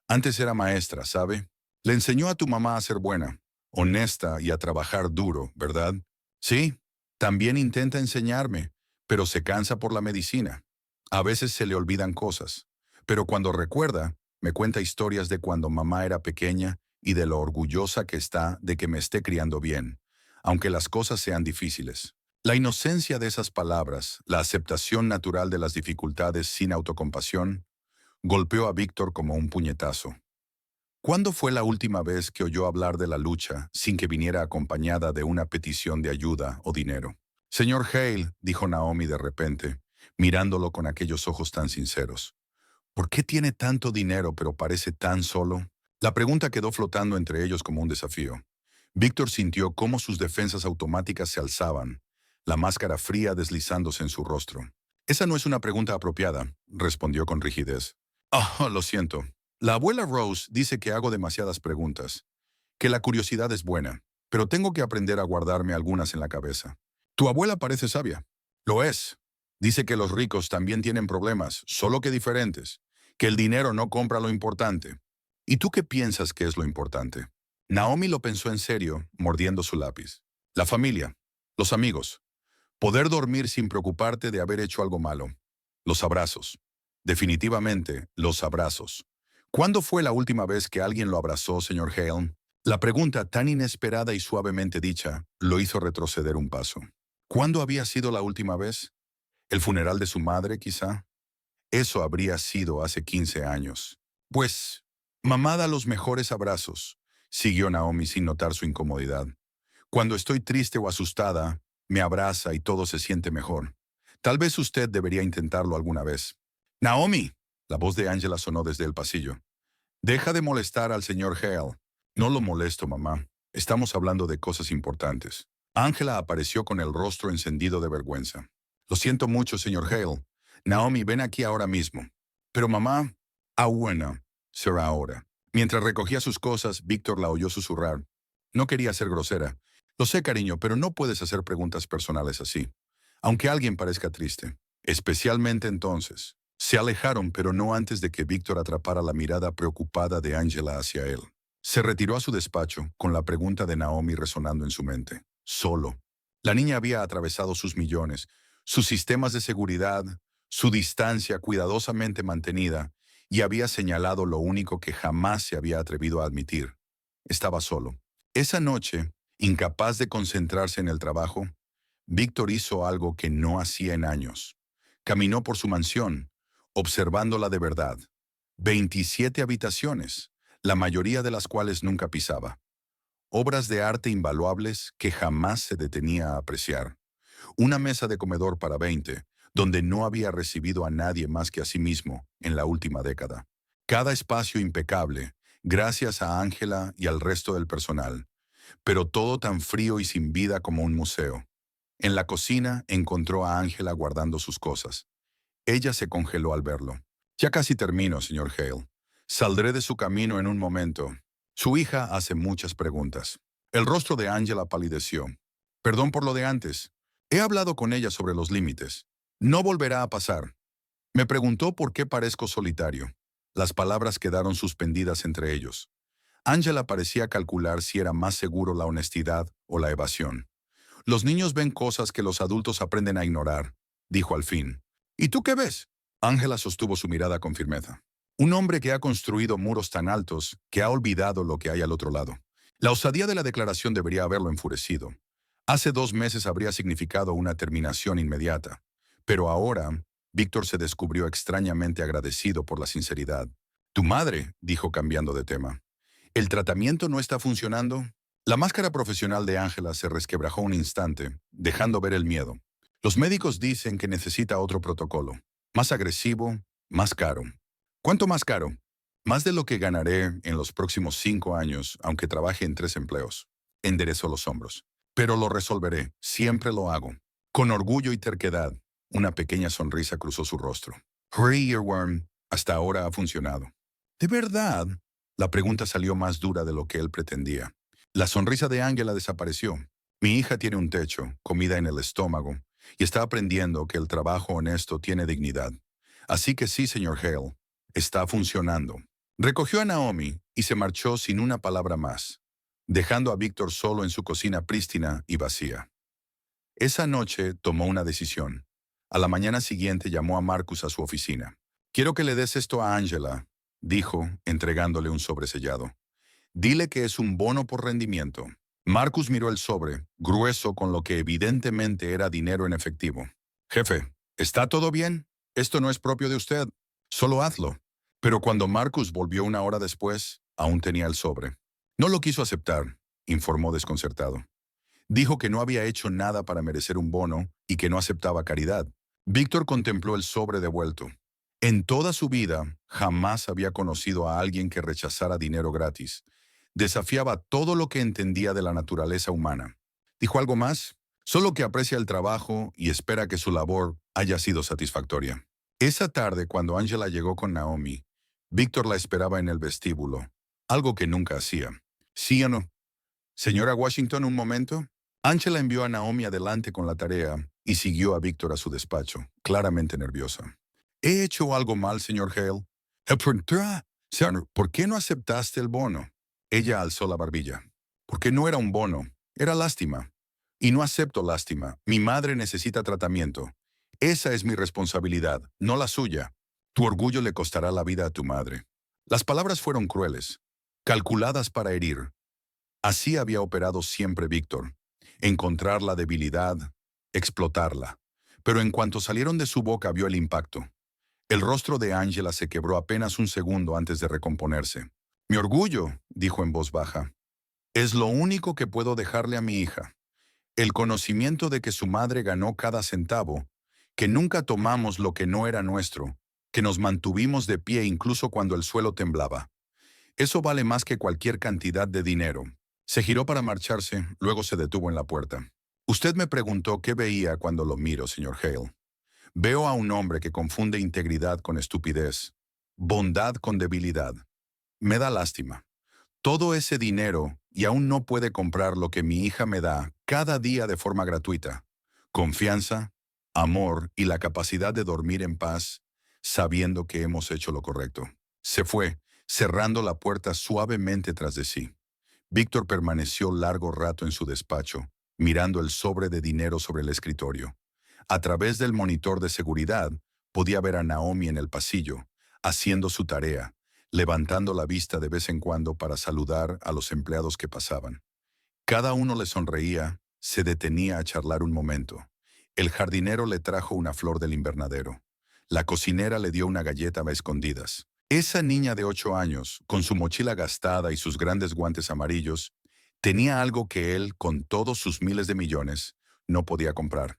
Antes era maestra, ¿sabe? Le enseñó a tu mamá a ser buena, honesta y a trabajar duro, ¿verdad? Sí, también intenta enseñarme, pero se cansa por la medicina. A veces se le olvidan cosas, pero cuando recuerda, me cuenta historias de cuando mamá era pequeña y de lo orgullosa que está de que me esté criando bien, aunque las cosas sean difíciles. La inocencia de esas palabras, la aceptación natural de las dificultades sin autocompasión, golpeó a Víctor como un puñetazo. ¿Cuándo fue la última vez que oyó hablar de la lucha sin que viniera acompañada de una petición de ayuda o dinero? Señor Hale, dijo Naomi de repente, mirándolo con aquellos ojos tan sinceros. ¿Por qué tiene tanto dinero pero parece tan solo? La pregunta quedó flotando entre ellos como un desafío. Víctor sintió cómo sus defensas automáticas se alzaban, la máscara fría deslizándose en su rostro. Esa no es una pregunta apropiada, respondió con rigidez. Oh, lo siento. La abuela Rose dice que hago demasiadas preguntas, que la curiosidad es buena, pero tengo que aprender a guardarme algunas en la cabeza. Tu abuela parece sabia. Lo es. Dice que los ricos también tienen problemas, solo que diferentes, que el dinero no compra lo importante. ¿Y tú qué piensas que es lo importante? Naomi lo pensó en serio, mordiendo su lápiz. La familia, los amigos, poder dormir sin preocuparte de haber hecho algo malo. Los abrazos. Definitivamente, los abrazos. ¿Cuándo fue la última vez que alguien lo abrazó, señor Hale? La pregunta tan inesperada y suavemente dicha lo hizo retroceder un paso. ¿Cuándo había sido la última vez? ¿El funeral de su madre, quizá? Eso habría sido hace 15 años. Pues, mamá da los mejores abrazos, siguió Naomi sin notar su incomodidad. Cuando estoy triste o asustada, me abraza y todo se siente mejor. Tal vez usted debería intentarlo alguna vez. Naomi, la voz de Angela sonó desde el pasillo. Deja de molestar al señor Hale. No lo molesto, mamá. Estamos hablando de cosas importantes. Angela apareció con el rostro encendido de vergüenza. Lo siento mucho, señor Hale. Naomi, ven aquí ahora mismo. Pero mamá, bueno, será ahora. Mientras recogía sus cosas, Víctor la oyó susurrar. No quería ser grosera. Lo sé, cariño, pero no puedes hacer preguntas personales así. Aunque alguien parezca triste. Especialmente entonces. Se alejaron, pero no antes de que Víctor atrapara la mirada preocupada de Angela hacia él. Se retiró a su despacho, con la pregunta de Naomi resonando en su mente. Solo. La niña había atravesado sus millones, sus sistemas de seguridad, su distancia cuidadosamente mantenida, y había señalado lo único que jamás se había atrevido a admitir. Estaba solo. Esa noche, incapaz de concentrarse en el trabajo, Víctor hizo algo que no hacía en años. Caminó por su mansión, observándola de verdad. 27 habitaciones, la mayoría de las cuales nunca pisaba. obras de arte invaluables que jamás se detenía a apreciar. Una mesa de comedor para 20, donde no había recibido a nadie más que a sí mismo en la última década. Cada espacio impecable, gracias a Ángela y al resto del personal, pero todo tan frío y sin vida como un museo. En la cocina encontró a Ángela guardando sus cosas. Ella se congeló al verlo. Ya casi termino, señor Hale. Saldré de su camino en un momento. Su hija hace muchas preguntas. El rostro de Angela palideció. Perdón por lo de antes. He hablado con ella sobre los límites. No volverá a pasar. Me preguntó por qué parezco solitario. Las palabras quedaron suspendidas entre ellos. Angela parecía calcular si era más seguro la honestidad o la evasión. Los niños ven cosas que los adultos aprenden a ignorar, dijo al fin. ¿Y tú qué ves? Ángela sostuvo su mirada con firmeza. Un hombre que ha construido muros tan altos que ha olvidado lo que hay al otro lado. La osadía de la declaración debería haberlo enfurecido. Hace 2 meses habría significado una terminación inmediata. Pero ahora, Víctor se descubrió extrañamente agradecido por la sinceridad. Tu madre, dijo cambiando de tema. ¿El tratamiento no está funcionando? La máscara profesional de Ángela se resquebrajó un instante, dejando ver el miedo. Los médicos dicen que necesita otro protocolo. Más agresivo, más caro. ¿Cuánto más caro? Más de lo que ganaré en los próximos 5 años, aunque trabaje en 3 empleos. Enderezó los hombros. Pero lo resolveré, siempre lo hago. Con orgullo y terquedad, una pequeña sonrisa cruzó su rostro. Hurry, Earworm, hasta ahora ha funcionado. ¿De verdad? La pregunta salió más dura de lo que él pretendía. La sonrisa de Ángela desapareció. Mi hija tiene un techo, comida en el estómago, y está aprendiendo que el trabajo honesto tiene dignidad. Así que sí, señor Hale, está funcionando. Recogió a Naomi y se marchó sin una palabra más, dejando a Víctor solo en su cocina prístina y vacía. Esa noche tomó una decisión. A la mañana siguiente llamó a Marcus a su oficina. Quiero que le des esto a Angela, dijo, entregándole un sobresellado. Dile que es un bono por rendimiento. Marcus miró el sobre, grueso con lo que evidentemente era dinero en efectivo. Jefe, ¿está todo bien? Esto no es propio de usted. Solo hazlo. Pero cuando Marcus volvió 1 hora después, aún tenía el sobre. No lo quiso aceptar, informó desconcertado. Dijo que no había hecho nada para merecer un bono y que no aceptaba caridad. Víctor contempló el sobre devuelto. En toda su vida, jamás había conocido a alguien que rechazara dinero gratis. Desafiaba todo lo que entendía de la naturaleza humana. ¿Dijo algo más? Solo que aprecia el trabajo y espera que su labor haya sido satisfactoria. Esa tarde, cuando Angela llegó con Naomi, Víctor la esperaba en el vestíbulo, algo que nunca hacía. ¿Sí o no? Señora Washington, un momento. Angela envió a Naomi adelante con la tarea y siguió a Víctor a su despacho, claramente nerviosa. ¿He hecho algo mal, señor Hale? Señor, ¿por qué no aceptaste el bono? Ella alzó la barbilla. Porque no era un bono, era lástima. Y no acepto lástima. Mi madre necesita tratamiento. Esa es mi responsabilidad, no la suya. Tu orgullo le costará la vida a tu madre. Las palabras fueron crueles, calculadas para herir. Así había operado siempre Víctor. Encontrar la debilidad, explotarla. Pero en cuanto salieron de su boca vio el impacto. El rostro de Angela se quebró apenas un segundo antes de recomponerse. Mi orgullo, dijo en voz baja, es lo único que puedo dejarle a mi hija. El conocimiento de que su madre ganó cada centavo, que nunca tomamos lo que no era nuestro, que nos mantuvimos de pie incluso cuando el suelo temblaba. Eso vale más que cualquier cantidad de dinero. Se giró para marcharse, luego se detuvo en la puerta. Usted me preguntó qué veía cuando lo miro, señor Hale. Veo a un hombre que confunde integridad con estupidez, bondad con debilidad. Me da lástima. Todo ese dinero y aún no puede comprar lo que mi hija me da cada día de forma gratuita. Confianza, amor y la capacidad de dormir en paz, sabiendo que hemos hecho lo correcto. Se fue, cerrando la puerta suavemente tras de sí. Víctor permaneció largo rato en su despacho, mirando el sobre de dinero sobre el escritorio. A través del monitor de seguridad, podía ver a Naomi en el pasillo, haciendo su tarea, levantando la vista de vez en cuando para saludar a los empleados que pasaban. Cada uno le sonreía, se detenía a charlar un momento. El jardinero le trajo una flor del invernadero. La cocinera le dio una galleta a escondidas. Esa niña de 8 años, con su mochila gastada y sus grandes guantes amarillos, Tenía algo que él, con todos sus miles de millones, no podía comprar: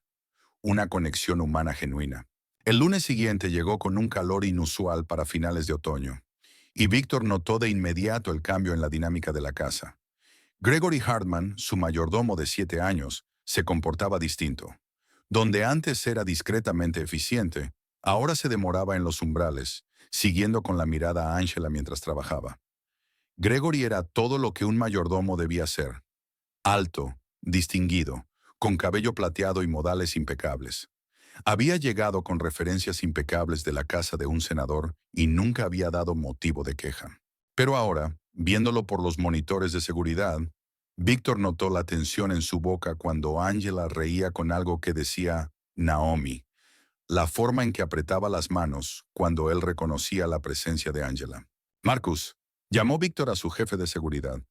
una conexión humana genuina. El lunes siguiente llegó con un calor inusual para finales de otoño, y Víctor notó de inmediato el cambio en la dinámica de la casa. Gregory Hartman, su mayordomo de 7 años, se comportaba distinto. Donde antes era discretamente eficiente, ahora se demoraba en los umbrales, siguiendo con la mirada a Angela mientras trabajaba. Gregory era todo lo que un mayordomo debía ser: alto, distinguido, con cabello plateado y modales impecables. Había llegado con referencias impecables de la casa de un senador y nunca había dado motivo de queja. Pero ahora, viéndolo por los monitores de seguridad, Víctor notó la tensión en su boca cuando Angela reía con algo que decía Naomi, la forma en que apretaba las manos cuando él reconocía la presencia de Angela. Marcus, llamó Víctor a su jefe de seguridad.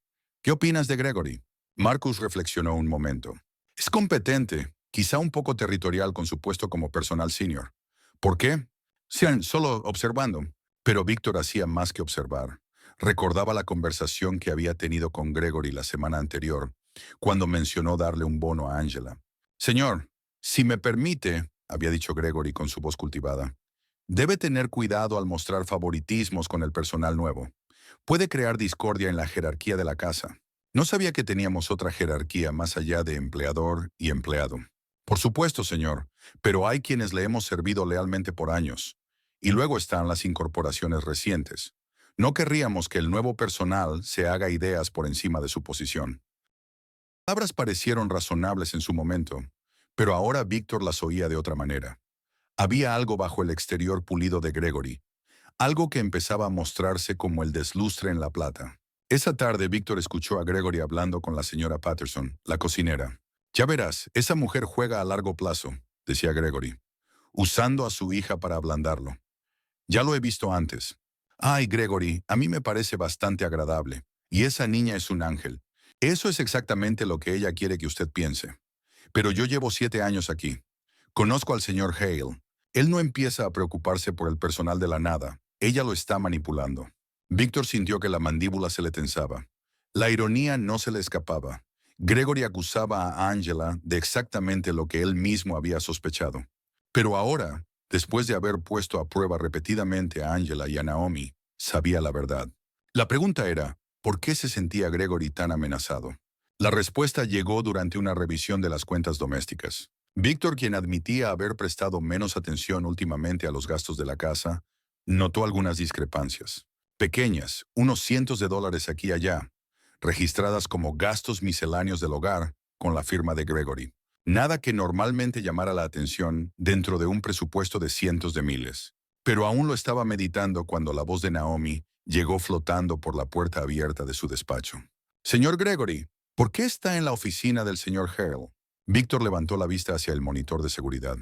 ¿Qué opinas de Gregory? Marcus reflexionó un momento. Es competente, quizá un poco territorial con su puesto como personal senior. ¿Por qué? Sean solo observando. Pero Víctor hacía más que observar. Recordaba la conversación que había tenido con Gregory la semana anterior, cuando mencionó darle un bono a Angela. Señor, si me permite, había dicho Gregory con su voz cultivada, debe tener cuidado al mostrar favoritismos con el personal nuevo. Puede crear discordia en la jerarquía de la casa. No sabía que teníamos otra jerarquía más allá de empleador y empleado. Por supuesto, señor, pero hay quienes le hemos servido lealmente por años. Y luego están las incorporaciones recientes. No querríamos que el nuevo personal se haga ideas por encima de su posición. Las palabras parecieron razonables en su momento, pero ahora Víctor las oía de otra manera. Había algo bajo el exterior pulido de Gregory, algo que empezaba a mostrarse como el deslustre en la plata. Esa tarde Víctor escuchó a Gregory hablando con la señora Patterson, la cocinera. Ya verás, esa mujer juega a largo plazo, decía Gregory, usando a su hija para ablandarlo. Ya lo he visto antes. Ay, Gregory, a mí me parece bastante agradable. Y esa niña es un ángel. Eso es exactamente lo que ella quiere que usted piense. Pero yo llevo 7 años aquí. Conozco al señor Hale. Él no empieza a preocuparse por el personal de la nada. Ella lo está manipulando. Víctor sintió que la mandíbula se le tensaba. La ironía no se le escapaba. Gregory acusaba a Angela de exactamente lo que él mismo había sospechado. Pero ahora, después de haber puesto a prueba repetidamente a Angela y a Naomi, sabía la verdad. La pregunta era, ¿por qué se sentía Gregory tan amenazado? La respuesta llegó durante una revisión de las cuentas domésticas. Víctor, quien admitía haber prestado menos atención últimamente a los gastos de la casa, notó algunas discrepancias. Pequeñas, unos cientos de dólares aquí y allá, registradas como gastos misceláneos del hogar con la firma de Gregory. Nada que normalmente llamara la atención dentro de un presupuesto de cientos de miles. Pero aún lo estaba meditando cuando la voz de Naomi llegó flotando por la puerta abierta de su despacho. Señor Gregory, ¿por qué está en la oficina del señor Hale? Víctor levantó la vista hacia el monitor de seguridad.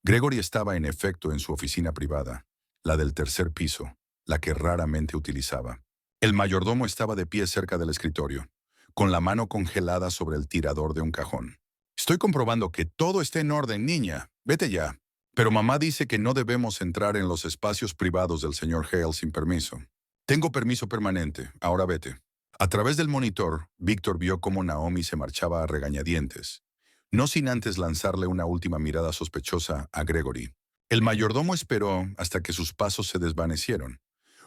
Gregory estaba en efecto en su oficina privada, la del tercer piso, la que raramente utilizaba. El mayordomo estaba de pie cerca del escritorio, con la mano congelada sobre el tirador de un cajón. Estoy comprobando que todo está en orden, niña. Vete ya. Pero mamá dice que no debemos entrar en los espacios privados del señor Hale sin permiso. Tengo permiso permanente. Ahora vete. A través del monitor, Víctor vio cómo Naomi se marchaba a regañadientes, no sin antes lanzarle una última mirada sospechosa a Gregory. El mayordomo esperó hasta que sus pasos se desvanecieron.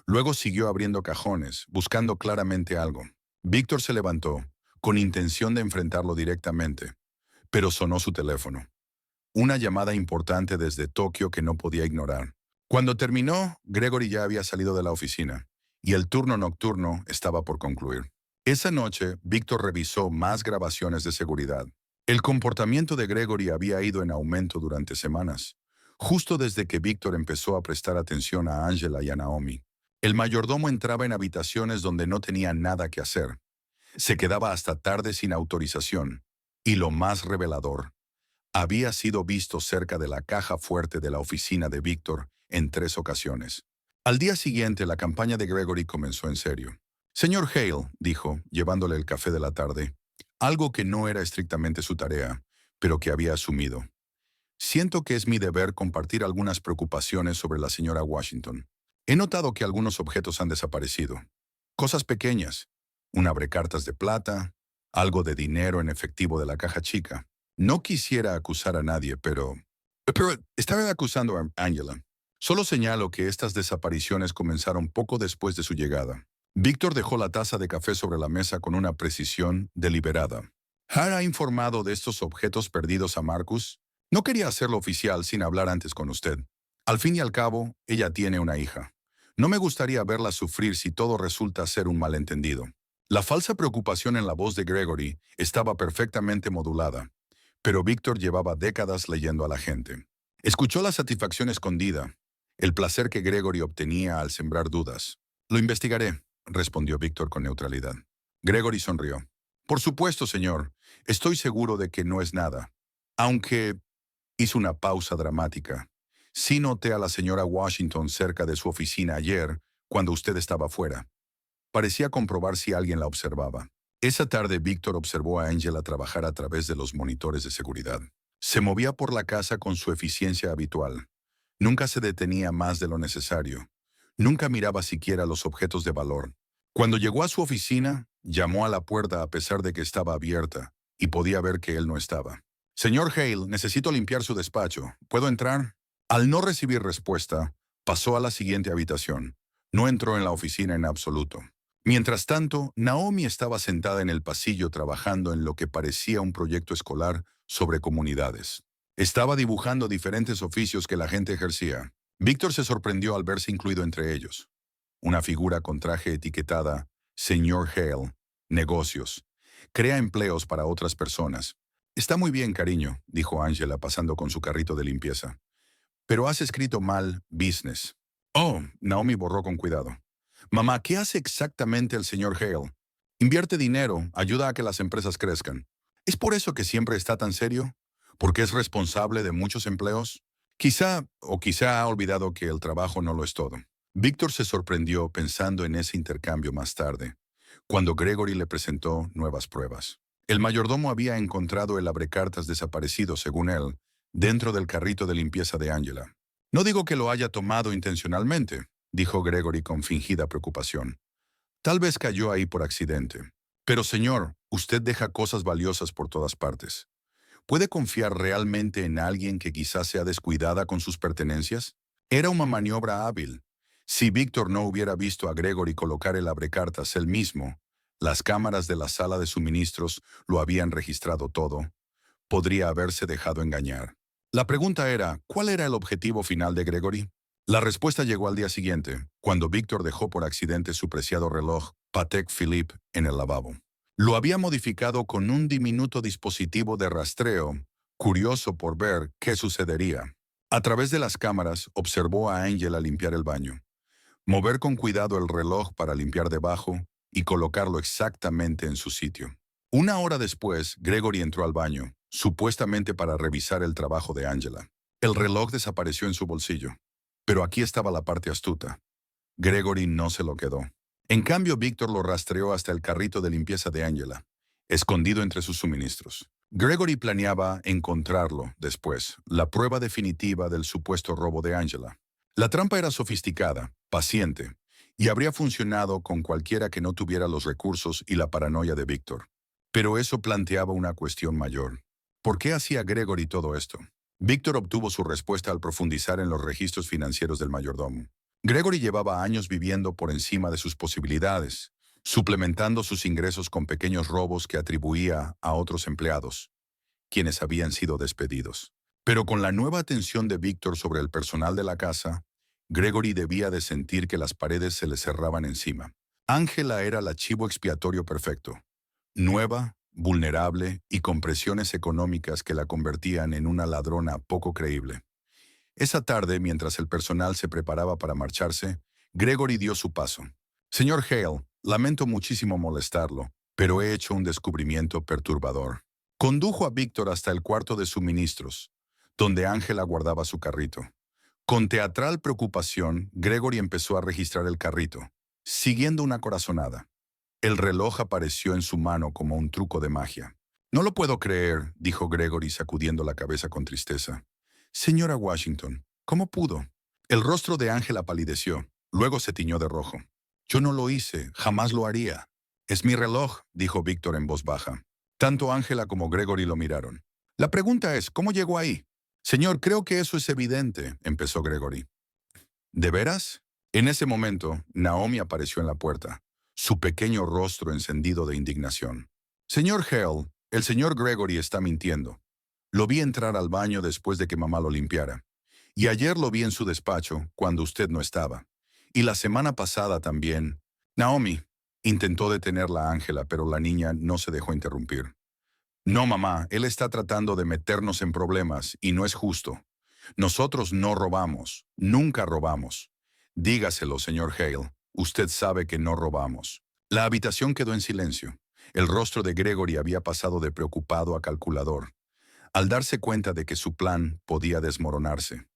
Luego siguió abriendo cajones, buscando claramente algo. Víctor se levantó, con intención de enfrentarlo directamente, pero sonó su teléfono. Una llamada importante desde Tokio que no podía ignorar. Cuando terminó, Gregory ya había salido de la oficina, y el turno nocturno estaba por concluir. Esa noche, Víctor revisó más grabaciones de seguridad. El comportamiento de Gregory había ido en aumento durante semanas, justo desde que Víctor empezó a prestar atención a Angela y a Naomi. El mayordomo entraba en habitaciones donde no tenía nada que hacer. Se quedaba hasta tarde sin autorización. Y lo más revelador, había sido visto cerca de la caja fuerte de la oficina de Víctor en 3 ocasiones. Al día siguiente, la campaña de Gregory comenzó en serio. Señor Hale, dijo, llevándole el café de la tarde, algo que no era estrictamente su tarea, pero que había asumido. Siento que es mi deber compartir algunas preocupaciones sobre la señora Washington. He notado que algunos objetos han desaparecido. Cosas pequeñas, un abrecartas de plata, algo de dinero en efectivo de la caja chica. No quisiera acusar a nadie, pero estaba acusando a Angela. Solo señalo que estas desapariciones comenzaron poco después de su llegada. Víctor dejó la taza de café sobre la mesa con una precisión deliberada. ¿Har ha informado de estos objetos perdidos a Marcus? No quería hacerlo oficial sin hablar antes con usted. Al fin y al cabo, ella tiene una hija. No me gustaría verla sufrir si todo resulta ser un malentendido. La falsa preocupación en la voz de Gregory estaba perfectamente modulada, pero Víctor llevaba décadas leyendo a la gente. Escuchó la satisfacción escondida, el placer que Gregory obtenía al sembrar dudas. Lo investigaré, respondió Víctor con neutralidad. Gregory sonrió. Por supuesto, señor. Estoy seguro de que no es nada. Aunque hizo una pausa dramática. Sí noté a la señora Washington cerca de su oficina ayer, cuando usted estaba fuera. Parecía comprobar si alguien la observaba. Esa tarde Víctor observó a Angela trabajar a través de los monitores de seguridad. Se movía por la casa con su eficiencia habitual. Nunca se detenía más de lo necesario. Nunca miraba siquiera los objetos de valor. Cuando llegó a su oficina, llamó a la puerta a pesar de que estaba abierta, y podía ver que él no estaba. Señor Hale, necesito limpiar su despacho. ¿Puedo entrar? Al no recibir respuesta, pasó a la siguiente habitación. No entró en la oficina en absoluto. Mientras tanto, Naomi estaba sentada en el pasillo trabajando en lo que parecía un proyecto escolar sobre comunidades. Estaba dibujando diferentes oficios que la gente ejercía. Víctor se sorprendió al verse incluido entre ellos. Una figura con traje etiquetada Señor Hale, negocios. Crea empleos para otras personas. Está muy bien, cariño, dijo Angela pasando con su carrito de limpieza. Pero has escrito mal business. Oh, Naomi borró con cuidado. Mamá, ¿qué hace exactamente el señor Hale? Invierte dinero, ayuda a que las empresas crezcan. ¿Es por eso que siempre está tan serio? ¿Porque es responsable de muchos empleos? Quizá ha olvidado que el trabajo no lo es todo. Víctor se sorprendió pensando en ese intercambio más tarde, cuando Gregory le presentó nuevas pruebas. El mayordomo había encontrado el abrecartas desaparecido, según él, dentro del carrito de limpieza de Angela. No digo que lo haya tomado intencionalmente, dijo Gregory con fingida preocupación. Tal vez cayó ahí por accidente. Pero señor, usted deja cosas valiosas por todas partes. ¿Puede confiar realmente en alguien que quizás sea descuidada con sus pertenencias? Era una maniobra hábil. Si Víctor no hubiera visto a Gregory colocar el abrecartas él mismo, las cámaras de la sala de suministros lo habían registrado todo, podría haberse dejado engañar. La pregunta era, ¿cuál era el objetivo final de Gregory? La respuesta llegó al día siguiente, cuando Víctor dejó por accidente su preciado reloj Patek Philippe en el lavabo. Lo había modificado con un diminuto dispositivo de rastreo, curioso por ver qué sucedería. A través de las cámaras observó a Angela limpiar el baño, mover con cuidado el reloj para limpiar debajo y colocarlo exactamente en su sitio. Una hora después, Gregory entró al baño, supuestamente para revisar el trabajo de Angela. El reloj desapareció en su bolsillo. Pero aquí estaba la parte astuta. Gregory no se lo quedó. En cambio, Víctor lo rastreó hasta el carrito de limpieza de Angela, escondido entre sus suministros. Gregory planeaba encontrarlo después, la prueba definitiva del supuesto robo de Angela. La trampa era sofisticada, paciente, y habría funcionado con cualquiera que no tuviera los recursos y la paranoia de Víctor. Pero eso planteaba una cuestión mayor. ¿Por qué hacía Gregory todo esto? Víctor obtuvo su respuesta al profundizar en los registros financieros del mayordomo. Gregory llevaba años viviendo por encima de sus posibilidades, suplementando sus ingresos con pequeños robos que atribuía a otros empleados, quienes habían sido despedidos. Pero con la nueva atención de Víctor sobre el personal de la casa, Gregory debía de sentir que las paredes se le cerraban encima. Angela era el archivo expiatorio perfecto. Nueva, vulnerable y con presiones económicas que la convertían en una ladrona poco creíble. Esa tarde, mientras el personal se preparaba para marcharse, Gregory dio su paso. Señor Hale, lamento muchísimo molestarlo, pero he hecho un descubrimiento perturbador. Condujo a Víctor hasta el cuarto de suministros, donde Angela guardaba su carrito. Con teatral preocupación, Gregory empezó a registrar el carrito, siguiendo una corazonada. El reloj apareció en su mano como un truco de magia. No lo puedo creer, dijo Gregory sacudiendo la cabeza con tristeza. Señora Washington, ¿cómo pudo? El rostro de Angela palideció, luego se tiñó de rojo. Yo no lo hice, jamás lo haría. Es mi reloj, dijo Víctor en voz baja. Tanto Ángela como Gregory lo miraron. La pregunta es, ¿cómo llegó ahí? Señor, creo que eso es evidente, empezó Gregory. ¿De veras? En ese momento, Naomi apareció en la puerta, su pequeño rostro encendido de indignación. Señor Hale, el señor Gregory está mintiendo. Lo vi entrar al baño después de que mamá lo limpiara. Y ayer lo vi en su despacho, cuando usted no estaba. Y la semana pasada también. Naomi intentó detenerla a Ángela, pero la niña no se dejó interrumpir. No, mamá, él está tratando de meternos en problemas y no es justo. Nosotros no robamos, nunca robamos. Dígaselo, señor Hale, usted sabe que no robamos. La habitación quedó en silencio. El rostro de Gregory había pasado de preocupado a calculador, al darse cuenta de que su plan podía desmoronarse.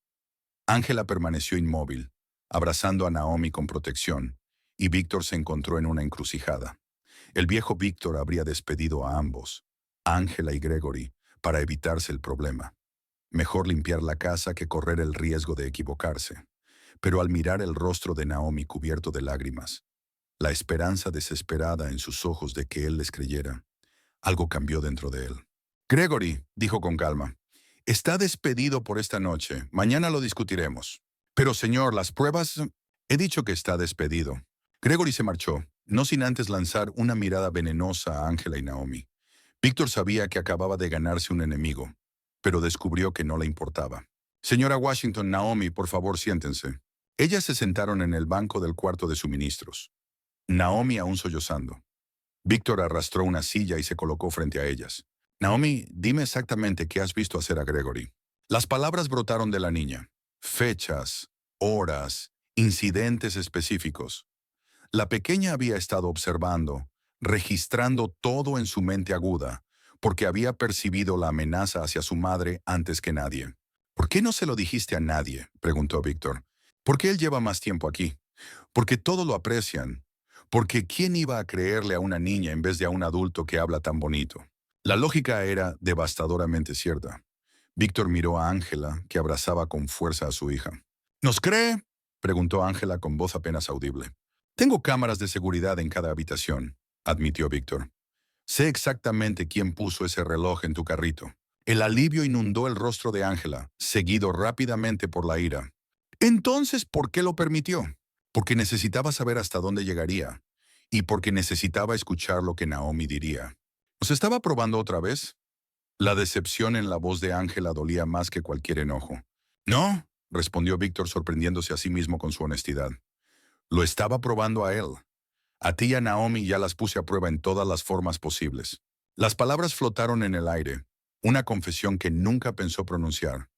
Ángela permaneció inmóvil, abrazando a Naomi con protección, y Víctor se encontró en una encrucijada. El viejo Víctor habría despedido a ambos, Ángela y Gregory, para evitarse el problema. Mejor limpiar la casa que correr el riesgo de equivocarse. Pero al mirar el rostro de Naomi cubierto de lágrimas, la esperanza desesperada en sus ojos de que él les creyera, algo cambió dentro de él. Gregory, dijo con calma, está despedido por esta noche. Mañana lo discutiremos. Pero señor, las pruebas... He dicho que está despedido. Gregory se marchó, no sin antes lanzar una mirada venenosa a Ángela y Naomi. Víctor sabía que acababa de ganarse un enemigo, pero descubrió que no le importaba. Señora Washington, Naomi, por favor, siéntense. Ellas se sentaron en el banco del cuarto de suministros. Naomi aún sollozando. Víctor arrastró una silla y se colocó frente a ellas. Naomi, dime exactamente qué has visto hacer a Gregory. Las palabras brotaron de la niña. Fechas, horas, incidentes específicos. La pequeña había estado observando, registrando todo en su mente aguda, porque había percibido la amenaza hacia su madre antes que nadie. ¿Por qué no se lo dijiste a nadie?, preguntó Víctor. ¿Por qué él lleva más tiempo aquí? Porque todos lo aprecian. Porque ¿quién iba a creerle a una niña en vez de a un adulto que habla tan bonito? La lógica era devastadoramente cierta. Víctor miró a Ángela, que abrazaba con fuerza a su hija. ¿Nos cree?, preguntó Ángela con voz apenas audible. Tengo cámaras de seguridad en cada habitación, admitió Víctor. Sé exactamente quién puso ese reloj en tu carrito. El alivio inundó el rostro de Ángela, seguido rápidamente por la ira. Entonces, ¿por qué lo permitió? Porque necesitaba saber hasta dónde llegaría, y porque necesitaba escuchar lo que Naomi diría. ¿Nos estaba probando otra vez? La decepción en la voz de Ángela dolía más que cualquier enojo. No, respondió Víctor sorprendiéndose a sí mismo con su honestidad. Lo estaba probando a él. A ti y a Naomi ya las puse a prueba en todas las formas posibles. Las palabras flotaron en el aire, una confesión que nunca pensó pronunciar.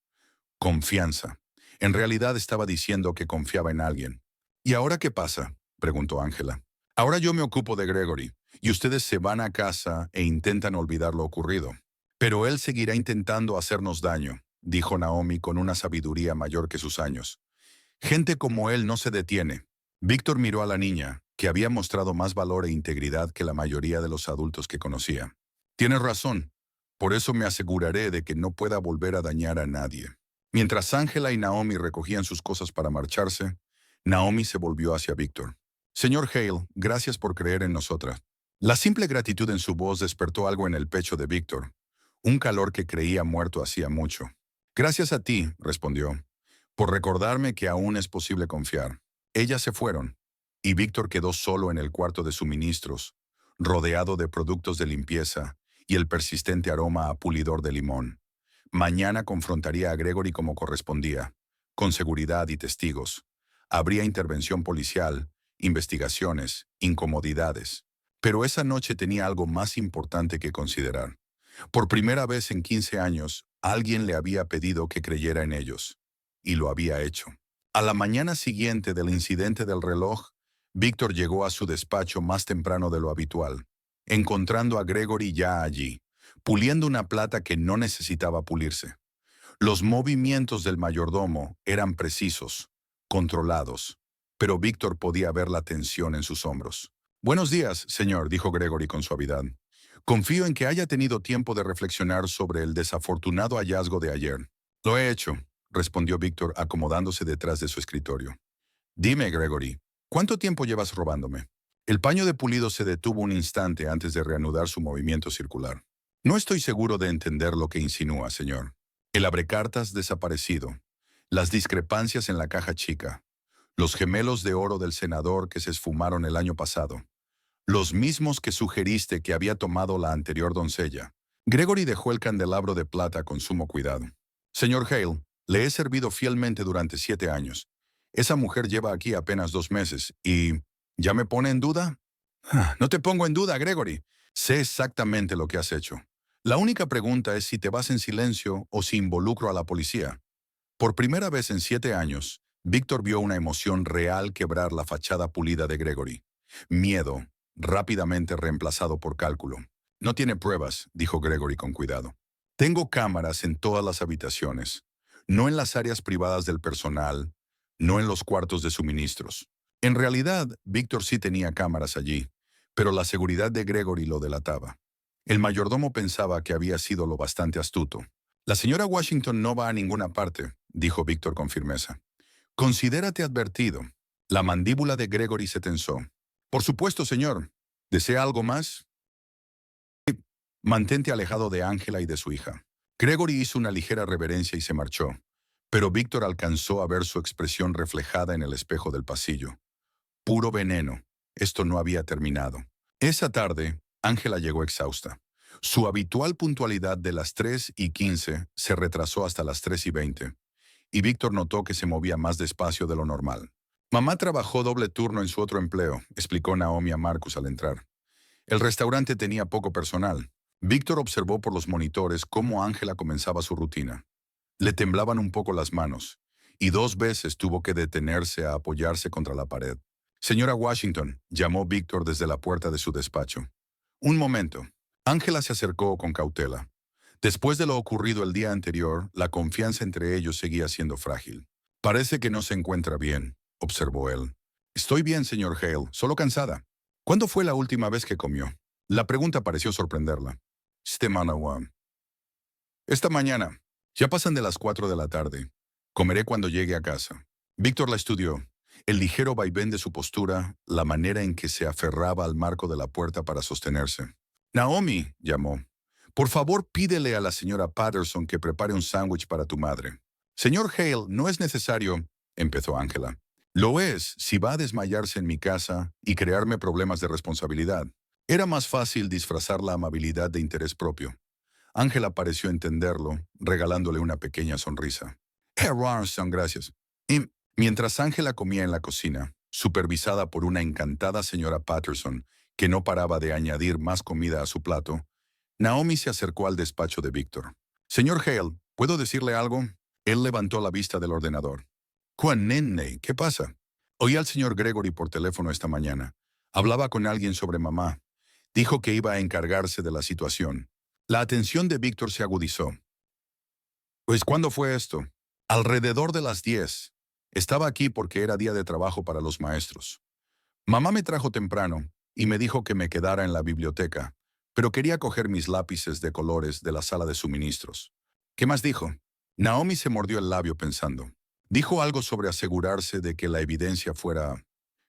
Confianza. En realidad estaba diciendo que confiaba en alguien. ¿Y ahora qué pasa?, preguntó Ángela. Ahora yo me ocupo de Gregory, y ustedes se van a casa e intentan olvidar lo ocurrido. Pero él seguirá intentando hacernos daño, dijo Naomi con una sabiduría mayor que sus años. Gente como él no se detiene. Víctor miró a la niña, que había mostrado más valor e integridad que la mayoría de los adultos que conocía. Tienes razón. Por eso me aseguraré de que no pueda volver a dañar a nadie. Mientras Ángela y Naomi recogían sus cosas para marcharse, Naomi se volvió hacia Víctor. Señor Hale, gracias por creer en nosotras. La simple gratitud en su voz despertó algo en el pecho de Víctor, un calor que creía muerto hacía mucho. Gracias a ti, respondió, por recordarme que aún es posible confiar. Ellas se fueron, y Víctor quedó solo en el cuarto de suministros, rodeado de productos de limpieza y el persistente aroma a pulidor de limón. Mañana confrontaría a Gregory como correspondía, con seguridad y testigos. Habría intervención policial, investigaciones, incomodidades. Pero esa noche tenía algo más importante que considerar. Por primera vez en 15 años, alguien le había pedido que creyera en ellos. Y lo había hecho. A la mañana siguiente del incidente del reloj, Víctor llegó a su despacho más temprano de lo habitual, encontrando a Gregory ya allí, puliendo una plata que no necesitaba pulirse. Los movimientos del mayordomo eran precisos, controlados, pero Víctor podía ver la tensión en sus hombros. «Buenos días, señor», dijo Gregory con suavidad. «Confío en que haya tenido tiempo de reflexionar sobre el desafortunado hallazgo de ayer». «Lo he hecho», respondió Víctor acomodándose detrás de su escritorio. «Dime, Gregory, ¿cuánto tiempo llevas robándome?» El paño de pulido se detuvo un instante antes de reanudar su movimiento circular. No estoy seguro de entender lo que insinúa, señor. El abrecartas desaparecido, las discrepancias en la caja chica, los gemelos de oro del senador que se esfumaron el año pasado, los mismos que sugeriste que había tomado la anterior doncella. Gregory dejó el candelabro de plata con sumo cuidado. Señor Hale, le he servido fielmente durante 7 años. Esa mujer lleva aquí apenas 2 meses y... ¿ya me pone en duda? No te pongo en duda, Gregory. Sé exactamente lo que has hecho. La única pregunta es si te vas en silencio o si involucro a la policía. Por primera vez en 7 años, Víctor vio una emoción real quebrar la fachada pulida de Gregory. Miedo, rápidamente reemplazado por cálculo. No tiene pruebas, dijo Gregory con cuidado. Tengo cámaras en todas las habitaciones, no en las áreas privadas del personal, no en los cuartos de suministros. En realidad, Víctor sí tenía cámaras allí, pero la seguridad de Gregory lo delataba. El mayordomo pensaba que había sido lo bastante astuto. La señora Washington no va a ninguna parte, dijo Víctor con firmeza. Considérate advertido. La mandíbula de Gregory se tensó. Por supuesto, señor. ¿Desea algo más? Mantente alejado de Ángela y de su hija. Gregory hizo una ligera reverencia y se marchó, pero Víctor alcanzó a ver su expresión reflejada en el espejo del pasillo. Puro veneno. Esto no había terminado. Esa tarde, Ángela llegó exhausta. Su habitual puntualidad de las 3:15 se retrasó hasta las 3:20, y Víctor notó que se movía más despacio de lo normal. Mamá trabajó doble turno en su otro empleo, explicó Naomi a Marcus al entrar. El restaurante tenía poco personal. Víctor observó por los monitores cómo Ángela comenzaba su rutina. Le temblaban un poco las manos, y 2 veces tuvo que detenerse a apoyarse contra la pared. Señora Washington, llamó Víctor desde la puerta de su despacho. Un momento. Ángela se acercó con cautela. Después de lo ocurrido el día anterior, la confianza entre ellos seguía siendo frágil. Parece que no se encuentra bien, observó él. Estoy bien, señor Hale, solo cansada. ¿Cuándo fue la última vez que comió? La pregunta pareció sorprenderla. Stemanawa. Esta mañana. Ya pasan de las 4 de la tarde. Comeré cuando llegue a casa. Víctor la estudió. El ligero vaivén de su postura, la manera en que se aferraba al marco de la puerta para sostenerse. Naomi, llamó. Por favor, pídele a la señora Patterson que prepare un sándwich para tu madre. Señor Hale, no es necesario, empezó Ángela. Lo es si va a desmayarse en mi casa y crearme problemas de responsabilidad. Era más fácil disfrazar la amabilidad de interés propio. Ángela pareció entenderlo, regalándole una pequeña sonrisa. Rarson, gracias. Y mientras Ángela comía en la cocina, supervisada por una encantada señora Patterson, que no paraba de añadir más comida a su plato, Naomi se acercó al despacho de Víctor. Señor Hale, ¿puedo decirle algo? Él levantó la vista del ordenador. Juan Nene, ¿qué pasa? Oí al señor Gregory por teléfono esta mañana. Hablaba con alguien sobre mamá. Dijo que iba a encargarse de la situación. La atención de Víctor se agudizó. Pues, ¿cuándo fue esto? Alrededor de las 10. Estaba aquí porque era día de trabajo para los maestros. Mamá me trajo temprano y me dijo que me quedara en la biblioteca, pero quería coger mis lápices de colores de la sala de suministros. ¿Qué más dijo? Naomi se mordió el labio pensando. Dijo algo sobre asegurarse de que la evidencia fuera...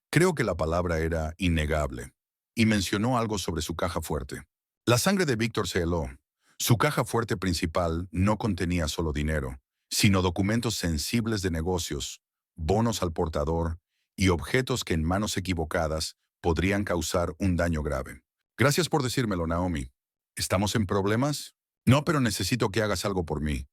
Creo que la palabra era innegable. Y mencionó algo sobre su caja fuerte. La sangre de Víctor se heló. Su caja fuerte principal no contenía solo dinero, sino documentos sensibles de negocios, bonos al portador y objetos que en manos equivocadas podrían causar un daño grave. Gracias por decírmelo, Naomi. ¿Estamos en problemas? No, pero necesito que hagas algo por mí.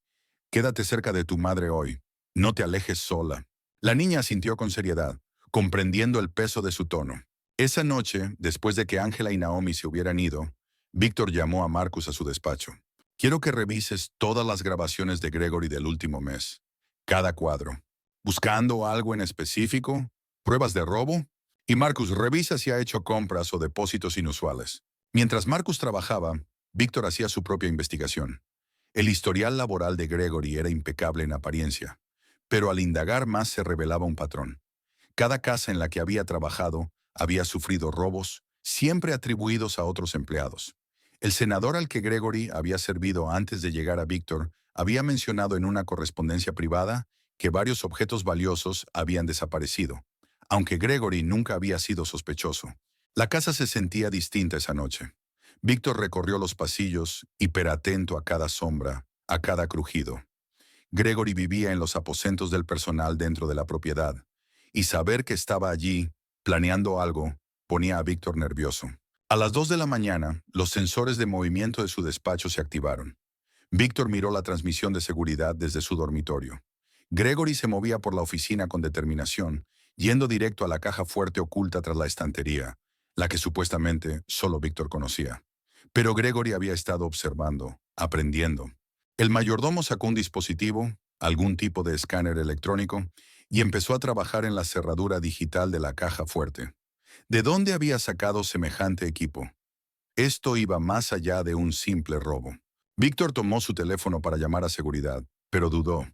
Quédate cerca de tu madre hoy. No te alejes sola. La niña asintió con seriedad, comprendiendo el peso de su tono. Esa noche, después de que Ángela y Naomi se hubieran ido, Víctor llamó a Marcus a su despacho. Quiero que revises todas las grabaciones de Gregory del último mes. Cada cuadro. ¿Buscando algo en específico? ¿Pruebas de robo? Y Marcus, revisa si ha hecho compras o depósitos inusuales. Mientras Marcus trabajaba, Víctor hacía su propia investigación. El historial laboral de Gregory era impecable en apariencia, pero al indagar más se revelaba un patrón. Cada casa en la que había trabajado había sufrido robos, siempre atribuidos a otros empleados. El senador al que Gregory había servido antes de llegar a Víctor había mencionado en una correspondencia privada que varios objetos valiosos habían desaparecido, aunque Gregory nunca había sido sospechoso. La casa se sentía distinta esa noche. Víctor recorrió los pasillos, hiperatento a cada sombra, a cada crujido. Gregory vivía en los aposentos del personal dentro de la propiedad, y saber que estaba allí, planeando algo, ponía a Víctor nervioso. A las 2 de la mañana, los sensores de movimiento de su despacho se activaron. Víctor miró la transmisión de seguridad desde su dormitorio. Gregory se movía por la oficina con determinación, yendo directo a la caja fuerte oculta tras la estantería, la que supuestamente solo Víctor conocía. Pero Gregory había estado observando, aprendiendo. El mayordomo sacó un dispositivo, algún tipo de escáner electrónico, y empezó a trabajar en la cerradura digital de la caja fuerte. ¿De dónde había sacado semejante equipo? Esto iba más allá de un simple robo. Víctor tomó su teléfono para llamar a seguridad, pero dudó.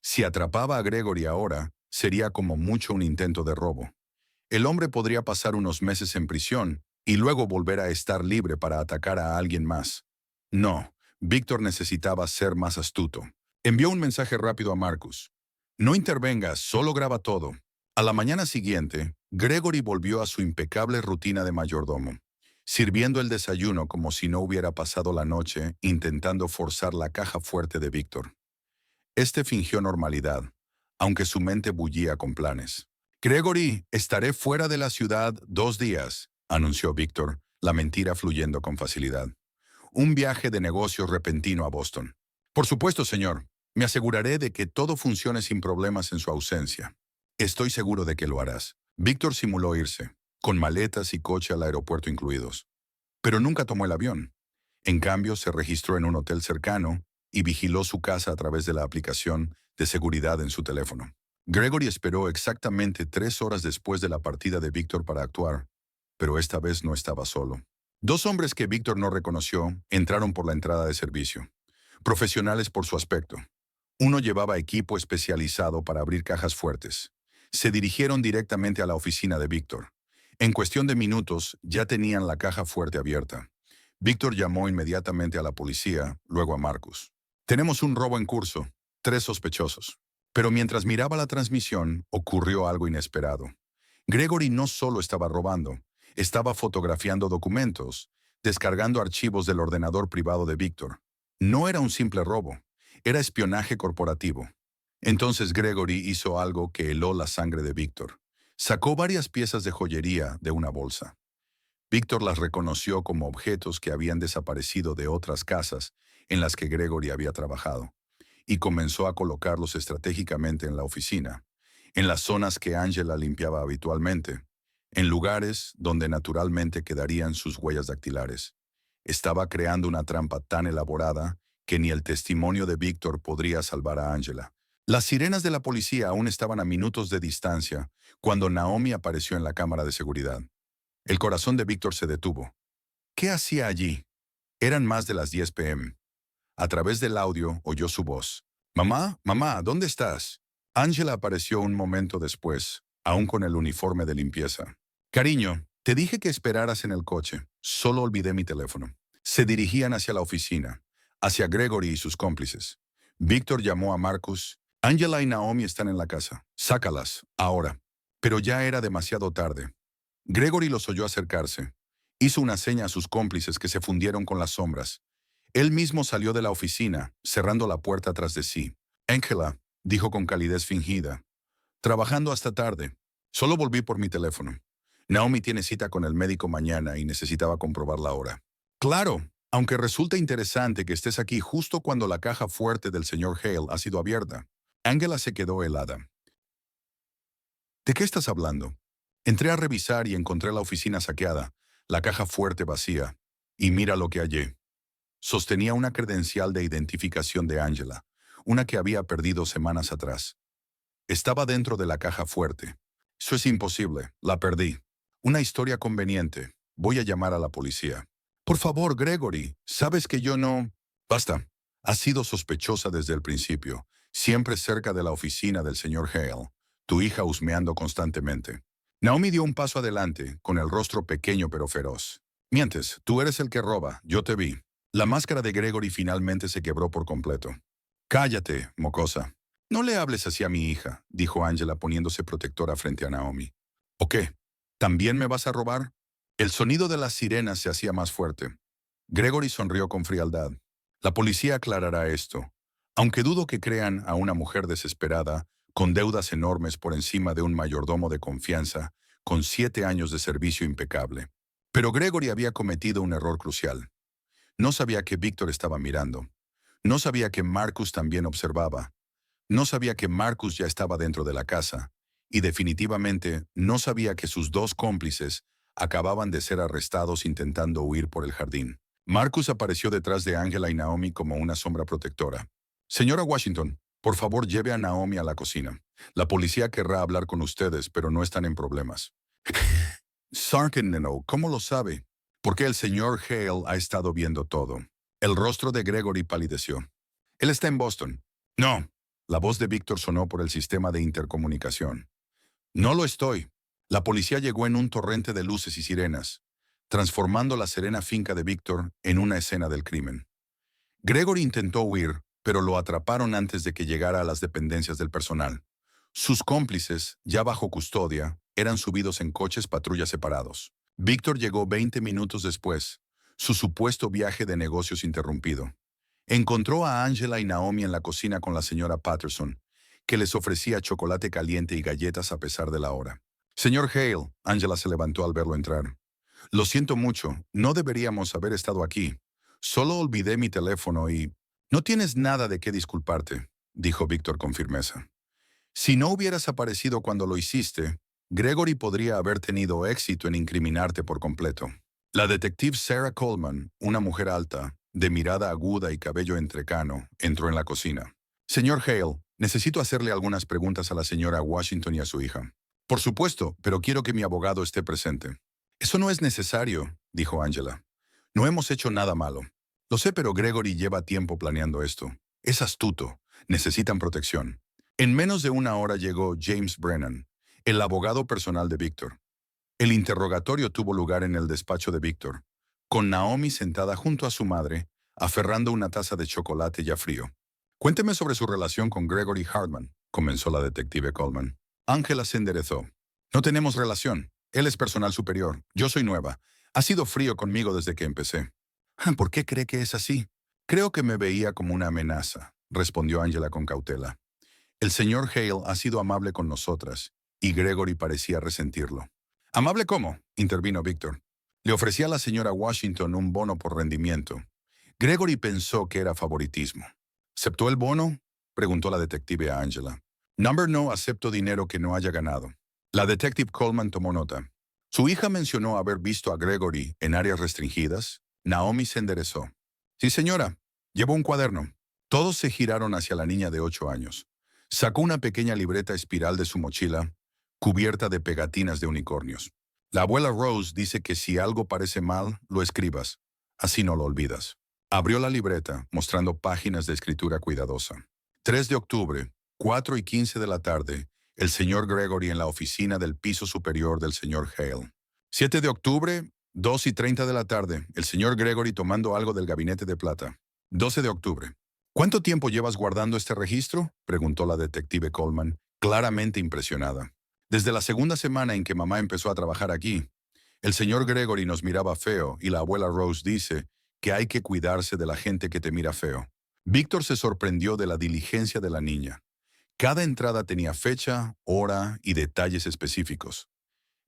Si atrapaba a Gregory ahora, sería como mucho un intento de robo. El hombre podría pasar unos meses en prisión y luego volver a estar libre para atacar a alguien más. No, Víctor necesitaba ser más astuto. Envió un mensaje rápido a Marcus. No intervengas, solo graba todo. A la mañana siguiente, Gregory volvió a su impecable rutina de mayordomo, sirviendo el desayuno como si no hubiera pasado la noche intentando forzar la caja fuerte de Víctor. Este fingió normalidad, aunque su mente bullía con planes. Gregory, estaré fuera de la ciudad 2 días, anunció Víctor, la mentira fluyendo con facilidad. Un viaje de negocios repentino a Boston. Por supuesto, señor. Me aseguraré de que todo funcione sin problemas en su ausencia. Estoy seguro de que lo harás. Víctor simuló irse, con maletas y coche al aeropuerto incluidos. Pero nunca tomó el avión. En cambio, se registró en un hotel cercano y vigiló su casa a través de la aplicación de seguridad en su teléfono. Gregory esperó exactamente 3 horas después de la partida de Víctor para actuar, pero esta vez no estaba solo. 2 hombres que Víctor no reconoció entraron por la entrada de servicio, profesionales por su aspecto. Uno llevaba equipo especializado para abrir cajas fuertes. Se dirigieron directamente a la oficina de Víctor. En cuestión de minutos ya tenían la caja fuerte abierta. Víctor llamó inmediatamente a la policía, luego a Marcus. Tenemos un robo en curso, 3 sospechosos. Pero mientras miraba la transmisión, ocurrió algo inesperado. Gregory no solo estaba robando, estaba fotografiando documentos, descargando archivos del ordenador privado de Víctor. No era un simple robo, era espionaje corporativo. Entonces Gregory hizo algo que heló la sangre de Víctor. Sacó varias piezas de joyería de una bolsa. Víctor las reconoció como objetos que habían desaparecido de otras casas en las que Gregory había trabajado, y comenzó a colocarlos estratégicamente en la oficina, en las zonas que Angela limpiaba habitualmente, en lugares donde naturalmente quedarían sus huellas dactilares. Estaba creando una trampa tan elaborada que ni el testimonio de Víctor podría salvar a Angela. Las sirenas de la policía aún estaban a minutos de distancia cuando Naomi apareció en la cámara de seguridad. El corazón de Víctor se detuvo. ¿Qué hacía allí? Eran más de las 10 p.m. A través del audio oyó su voz. «Mamá, mamá, ¿dónde estás?» Angela apareció un momento después, aún con el uniforme de limpieza. «Cariño, te dije que esperaras en el coche. Solo olvidé mi teléfono». Se dirigían hacia la oficina, hacia Gregory y sus cómplices. Víctor llamó a Marcus. «Angela y Naomi están en la casa. Sácalas, ahora». Pero ya era demasiado tarde. Gregory los oyó acercarse. Hizo una seña a sus cómplices que se fundieron con las sombras. Él mismo salió de la oficina, cerrando la puerta tras de sí. «Angela», dijo con calidez fingida, «trabajando hasta tarde. Solo volví por mi teléfono. Naomi tiene cita con el médico mañana y necesitaba comprobar la hora». «Claro, aunque resulta interesante que estés aquí justo cuando la caja fuerte del señor Hale ha sido abierta». Angela se quedó helada. «¿De qué estás hablando?» Entré a revisar y encontré la oficina saqueada, la caja fuerte vacía. Y mira lo que hallé. Sostenía una credencial de identificación de Angela, una que había perdido semanas atrás. Estaba dentro de la caja fuerte. Eso es imposible, la perdí. Una historia conveniente. Voy a llamar a la policía. Por favor, Gregory, sabes que yo no... Basta. Has sido sospechosa desde el principio, siempre cerca de la oficina del señor Hale, tu hija husmeando constantemente. Naomi dio un paso adelante, con el rostro pequeño pero feroz. Mientes, tú eres el que roba, yo te vi. La máscara de Gregory finalmente se quebró por completo. Cállate, mocosa. No le hables así a mi hija, dijo Angela poniéndose protectora frente a Naomi. ¿O qué? ¿También me vas a robar? El sonido de las sirenas se hacía más fuerte. Gregory sonrió con frialdad. La policía aclarará esto, aunque dudo que crean a una mujer desesperada, con deudas enormes por encima de un mayordomo de confianza, con 7 años de servicio impecable. Pero Gregory había cometido un error crucial. No sabía que Víctor estaba mirando. No sabía que Marcus también observaba. No sabía que Marcus ya estaba dentro de la casa. Y definitivamente no sabía que sus dos cómplices acababan de ser arrestados intentando huir por el jardín. Marcus apareció detrás de Angela y Naomi como una sombra protectora. Señora Washington, por favor lleve a Naomi a la cocina. La policía querrá hablar con ustedes, pero no están en problemas. Sarkenneno, ¿cómo lo sabe? Porque el señor Hale ha estado viendo todo. El rostro de Gregory palideció. Él está en Boston. No. La voz de Víctor sonó por el sistema de intercomunicación. No lo estoy. La policía llegó en un torrente de luces y sirenas, transformando la serena finca de Víctor en una escena del crimen. Gregory intentó huir, pero lo atraparon antes de que llegara a las dependencias del personal. Sus cómplices, ya bajo custodia, eran subidos en coches patrulla separados. Víctor llegó 20 minutos después, su supuesto viaje de negocios interrumpido. Encontró a Angela y Naomi en la cocina con la señora Patterson, que les ofrecía chocolate caliente y galletas a pesar de la hora. Señor Hale, Angela se levantó al verlo entrar. Lo siento mucho, no deberíamos haber estado aquí. Solo olvidé mi teléfono y... No tienes nada de qué disculparte, dijo Víctor con firmeza. Si no hubieras aparecido cuando lo hiciste, Gregory podría haber tenido éxito en incriminarte por completo. La detective Sarah Coleman, una mujer alta, de mirada aguda y cabello entrecano, entró en la cocina. Señor Hale, necesito hacerle algunas preguntas a la señora Washington y a su hija. Por supuesto, pero quiero que mi abogado esté presente. Eso no es necesario, dijo Angela. No hemos hecho nada malo. Lo sé, pero Gregory lleva tiempo planeando esto. Es astuto. Necesitan protección. En menos de una hora llegó James Brennan, el abogado personal de Víctor. El interrogatorio tuvo lugar en el despacho de Víctor, con Naomi sentada junto a su madre, aferrando una taza de chocolate ya frío. Cuénteme sobre su relación con Gregory Hartman, comenzó la detective Coleman. Ángela se enderezó. No tenemos relación. Él es personal superior. Yo soy nueva. Ha sido frío conmigo desde que empecé. ¿Por qué cree que es así? Creo que me veía como una amenaza, respondió Ángela con cautela. El señor Hale ha sido amable con nosotras, y Gregory parecía resentirlo. ¿Amable cómo?, intervino Víctor. Le ofrecía a la señora Washington un bono por rendimiento. Gregory pensó que era favoritismo. ¿Aceptó el bono?, preguntó la detective a Angela. Number no acepto dinero que no haya ganado. La detective Coleman tomó nota. Su hija mencionó haber visto a Gregory en áreas restringidas. Naomi se enderezó. Sí, señora. Llevó un cuaderno. Todos se giraron hacia la niña de 8 años. Sacó una pequeña libreta espiral de su mochila, cubierta de pegatinas de unicornios. La abuela Rose dice que si algo parece mal, lo escribas. Así no lo olvidas. Abrió la libreta, mostrando páginas de escritura cuidadosa. 3 de octubre, 4:15 de la tarde, el señor Gregory en la oficina del piso superior del señor Hale. 7 de octubre, 2:30 de la tarde, el señor Gregory tomando algo del gabinete de plata. 12 de octubre. ¿Cuánto tiempo llevas guardando este registro?, preguntó la detective Coleman, claramente impresionada. Desde la segunda semana en que mamá empezó a trabajar aquí. El señor Gregory nos miraba feo y la abuela Rose dice que hay que cuidarse de la gente que te mira feo. Víctor se sorprendió de la diligencia de la niña. Cada entrada tenía fecha, hora y detalles específicos.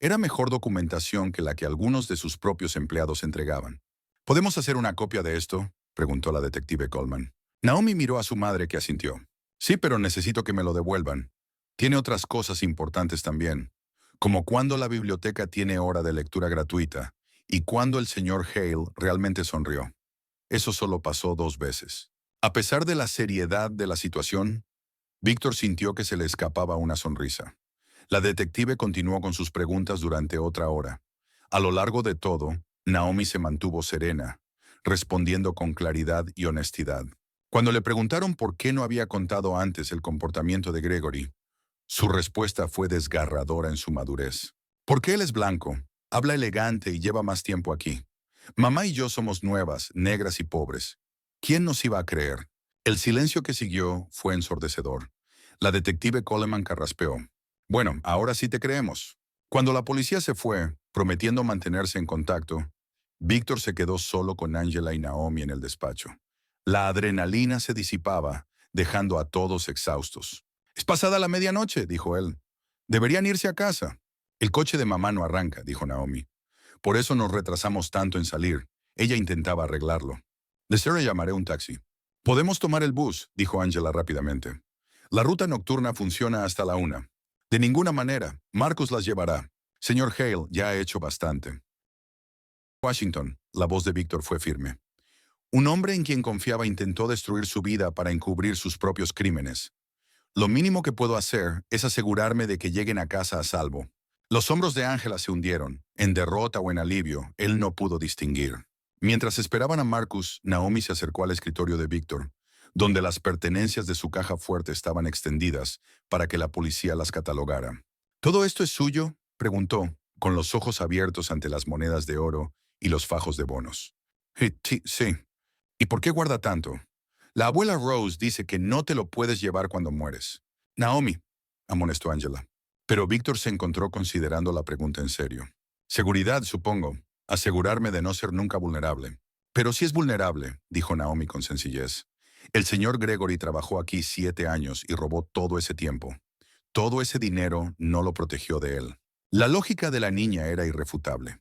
Era mejor documentación que la que algunos de sus propios empleados entregaban. ¿Podemos hacer una copia de esto?, preguntó la detective Coleman. Naomi miró a su madre, que asintió. Sí, pero necesito que me lo devuelvan. Tiene otras cosas importantes también, como cuando la biblioteca tiene hora de lectura gratuita y cuando el señor Hale realmente sonrió. Eso solo pasó 2 veces. A pesar de la seriedad de la situación, Víctor sintió que se le escapaba una sonrisa. La detective continuó con sus preguntas durante otra hora. A lo largo de todo, Naomi se mantuvo serena, respondiendo con claridad y honestidad. Cuando le preguntaron por qué no había contado antes el comportamiento de Gregory, su respuesta fue desgarradora en su madurez. Porque él es blanco, habla elegante y lleva más tiempo aquí. Mamá y yo somos nuevas, negras y pobres. ¿Quién nos iba a creer? El silencio que siguió fue ensordecedor. La detective Coleman carraspeó. Bueno, ahora sí te creemos. Cuando la policía se fue, Prometiendo mantenerse en contacto, Víctor se quedó solo con Angela y Naomi en el despacho. La adrenalina se disipaba, dejando a todos exhaustos. «Es pasada la medianoche», dijo él. «Deberían irse a casa». «El coche de mamá no arranca», dijo Naomi. «Por eso nos retrasamos tanto en salir». Ella intentaba arreglarlo. «De ser llamaré un taxi». «Podemos tomar el bus», dijo Angela rápidamente. «La ruta nocturna funciona hasta la 1. De ninguna manera. Marcus las llevará. Señor Hale ya ha hecho bastante». Washington, la voz de Víctor fue firme. Un hombre en quien confiaba intentó destruir su vida para encubrir sus propios crímenes. Lo mínimo que puedo hacer es asegurarme de que lleguen a casa a salvo. Los hombros de Ángela se hundieron. En derrota o en alivio, él no pudo distinguir. Mientras esperaban a Marcus, Naomi se acercó al escritorio de Víctor, donde las pertenencias de su caja fuerte estaban extendidas para que la policía las catalogara. «¿Todo esto es suyo?», preguntó, con los ojos abiertos ante las monedas de oro y los fajos de bonos. «Sí. ¿Y por qué guarda tanto?» «La abuela Rose dice que no te lo puedes llevar cuando mueres». «Naomi», amonestó Angela. Pero Víctor se encontró considerando la pregunta en serio. «Seguridad, supongo. Asegurarme de no ser nunca vulnerable». «Pero si es vulnerable», dijo Naomi con sencillez. «El señor Gregory trabajó aquí 7 años y robó todo ese tiempo. Todo ese dinero no lo protegió de él». La lógica de la niña era irrefutable.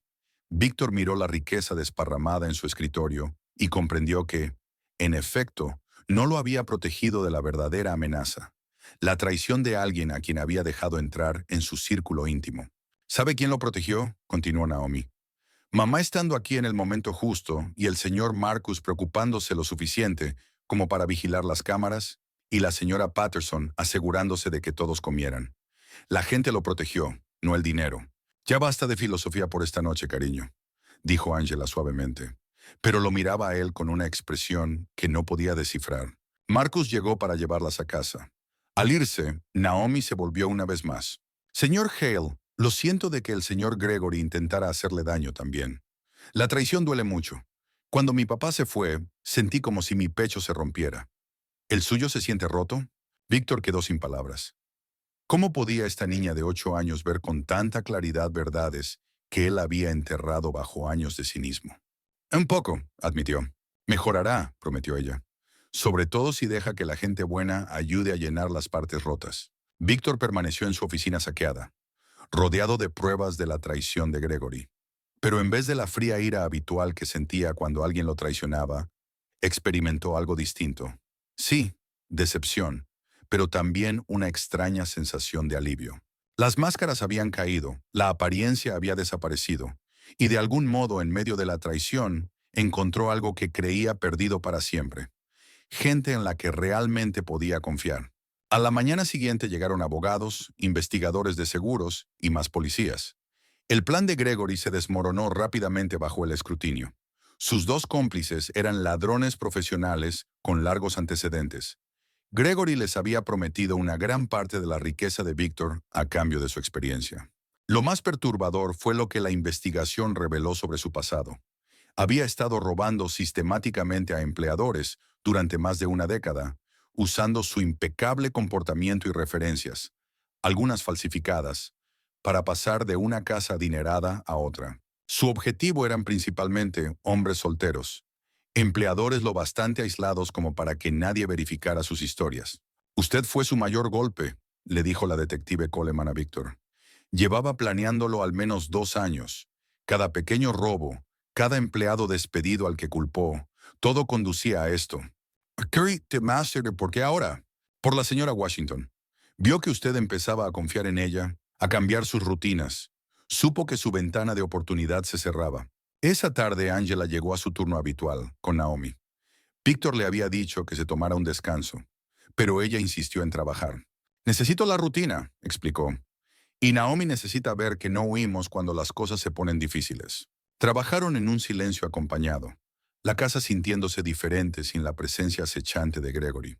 Víctor miró la riqueza desparramada en su escritorio y comprendió que, en efecto, no lo había protegido de la verdadera amenaza, la traición de alguien a quien había dejado entrar en su círculo íntimo. «¿Sabe quién lo protegió?», continuó Naomi. «Mamá estando aquí en el momento justo y el señor Marcus preocupándose lo suficiente como para vigilar las cámaras y la señora Patterson asegurándose de que todos comieran. La gente lo protegió, no el dinero». «Ya basta de filosofía por esta noche, cariño», dijo Angela suavemente, pero lo miraba a él con una expresión que no podía descifrar. Marcus llegó para llevarlas a casa. Al irse, Naomi se volvió una vez más. «Señor Hale, lo siento de que el señor Gregory intentara hacerle daño también. La traición duele mucho. Cuando mi papá se fue, sentí como si mi pecho se rompiera. ¿El suyo se siente roto?» Víctor quedó sin palabras. ¿Cómo podía esta niña de 8 años ver con tanta claridad verdades que él había enterrado bajo años de cinismo? «Un poco», admitió. «Mejorará», prometió ella. «Sobre todo si deja que la gente buena ayude a llenar las partes rotas». Víctor permaneció en su oficina saqueada, rodeado de pruebas de la traición de Gregory. Pero en vez de la fría ira habitual que sentía cuando alguien lo traicionaba, experimentó algo distinto. Sí, decepción, pero también una extraña sensación de alivio. Las máscaras habían caído, la apariencia había desaparecido, y de algún modo en medio de la traición encontró algo que creía perdido para siempre. Gente en la que realmente podía confiar. A la mañana siguiente llegaron abogados, investigadores de seguros y más policías. El plan de Gregory se desmoronó rápidamente bajo el escrutinio. Sus 2 cómplices eran ladrones profesionales con largos antecedentes. Gregory les había prometido una gran parte de la riqueza de Víctor a cambio de su experiencia. Lo más perturbador fue lo que la investigación reveló sobre su pasado. Había estado robando sistemáticamente a empleadores durante más de una década, usando su impecable comportamiento y referencias, algunas falsificadas, para pasar de una casa adinerada a otra. Su objetivo eran principalmente hombres solteros, empleadores lo bastante aislados como para que nadie verificara sus historias. «Usted fue su mayor golpe», le dijo la detective Coleman a Víctor. «Llevaba planeándolo al menos 2 años. Cada pequeño robo, cada empleado despedido al que culpó, todo conducía a esto». «Curry, Master, ¿por qué ahora?» «Por la señora Washington. Vio que usted empezaba a confiar en ella, a cambiar sus rutinas. Supo que su ventana de oportunidad se cerraba. Esa tarde Angela llegó a su turno habitual, con Naomi. Víctor le había dicho que se tomara un descanso, pero ella insistió en trabajar. «Necesito la rutina», explicó. «Y Naomi necesita ver que no huimos cuando las cosas se ponen difíciles». Trabajaron en un silencio acompañado, la casa sintiéndose diferente sin la presencia acechante de Gregory.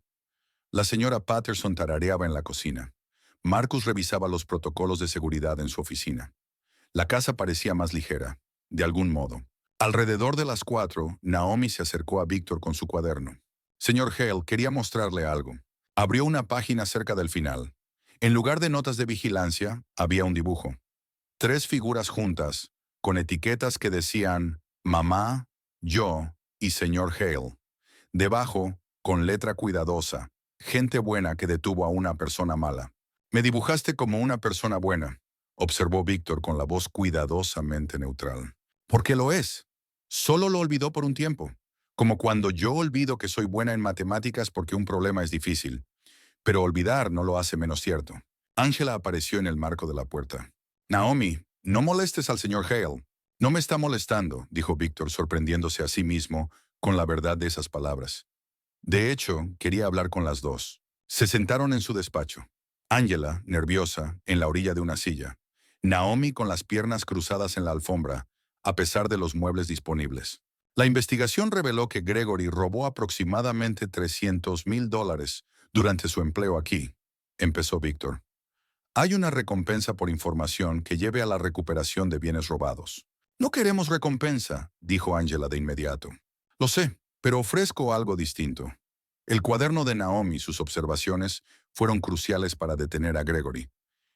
La señora Patterson tarareaba en la cocina. Marcus revisaba los protocolos de seguridad en su oficina. La casa parecía más ligera, de algún modo. Alrededor de las 4, Naomi se acercó a Víctor con su cuaderno. «Señor Hale, quería mostrarle algo». Abrió una página cerca del final. En lugar de notas de vigilancia, había un dibujo. 3 figuras juntas, con etiquetas que decían mamá, yo y señor Hale. Debajo, con letra cuidadosa, gente buena que detuvo a una persona mala. Me dibujaste como una persona buena, observó Víctor con la voz cuidadosamente neutral. Porque lo es. Solo lo olvidó por un tiempo. Como cuando yo olvido que soy buena en matemáticas porque un problema es difícil. Pero olvidar no lo hace menos cierto. Angela apareció en el marco de la puerta. Naomi, no molestes al señor Hale. No me está molestando, dijo Víctor, sorprendiéndose a sí mismo con la verdad de esas palabras. De hecho, quería hablar con las dos. Se sentaron en su despacho. Angela, nerviosa, en la orilla de una silla. Naomi con las piernas cruzadas en la alfombra, a pesar de los muebles disponibles. La investigación reveló que Gregory robó aproximadamente $300,000 durante su empleo aquí, empezó Víctor. Hay una recompensa por información que lleve a la recuperación de bienes robados. No queremos recompensa, dijo Angela de inmediato. Lo sé, pero ofrezco algo distinto. El cuaderno de Naomi y sus observaciones fueron cruciales para detener a Gregory.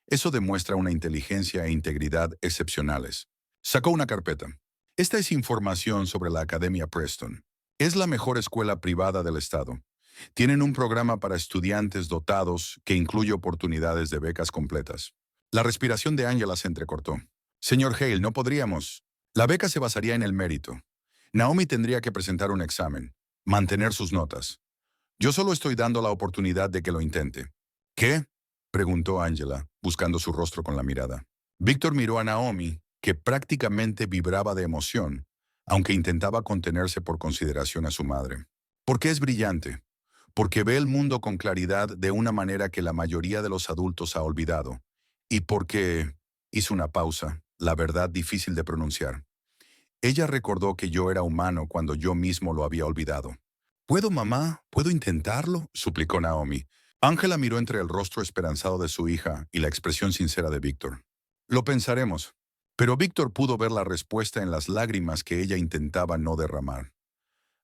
Eso demuestra una inteligencia e integridad excepcionales. Sacó una carpeta. Esta es información sobre la Academia Preston. Es la mejor escuela privada del estado. Tienen un programa para estudiantes dotados que incluye oportunidades de becas completas. La respiración de Angela se entrecortó. Señor Hale, no podríamos. La beca se basaría en el mérito. Naomi tendría que presentar un examen, mantener sus notas. Yo solo estoy dando la oportunidad de que lo intente. ¿Qué? Preguntó Angela, buscando su rostro con la mirada. Víctor miró a Naomi, que prácticamente vibraba de emoción, aunque intentaba contenerse por consideración a su madre. ¿Por qué es brillante? Porque ve el mundo con claridad de una manera que la mayoría de los adultos ha olvidado. Y porque hizo una pausa, la verdad difícil de pronunciar. Ella recordó que yo era humano cuando yo mismo lo había olvidado. ¿Puedo, mamá? ¿Puedo intentarlo?, suplicó Naomi. Ángela miró entre el rostro esperanzado de su hija y la expresión sincera de Víctor. Lo pensaremos. Pero Víctor pudo ver la respuesta en las lágrimas que ella intentaba no derramar.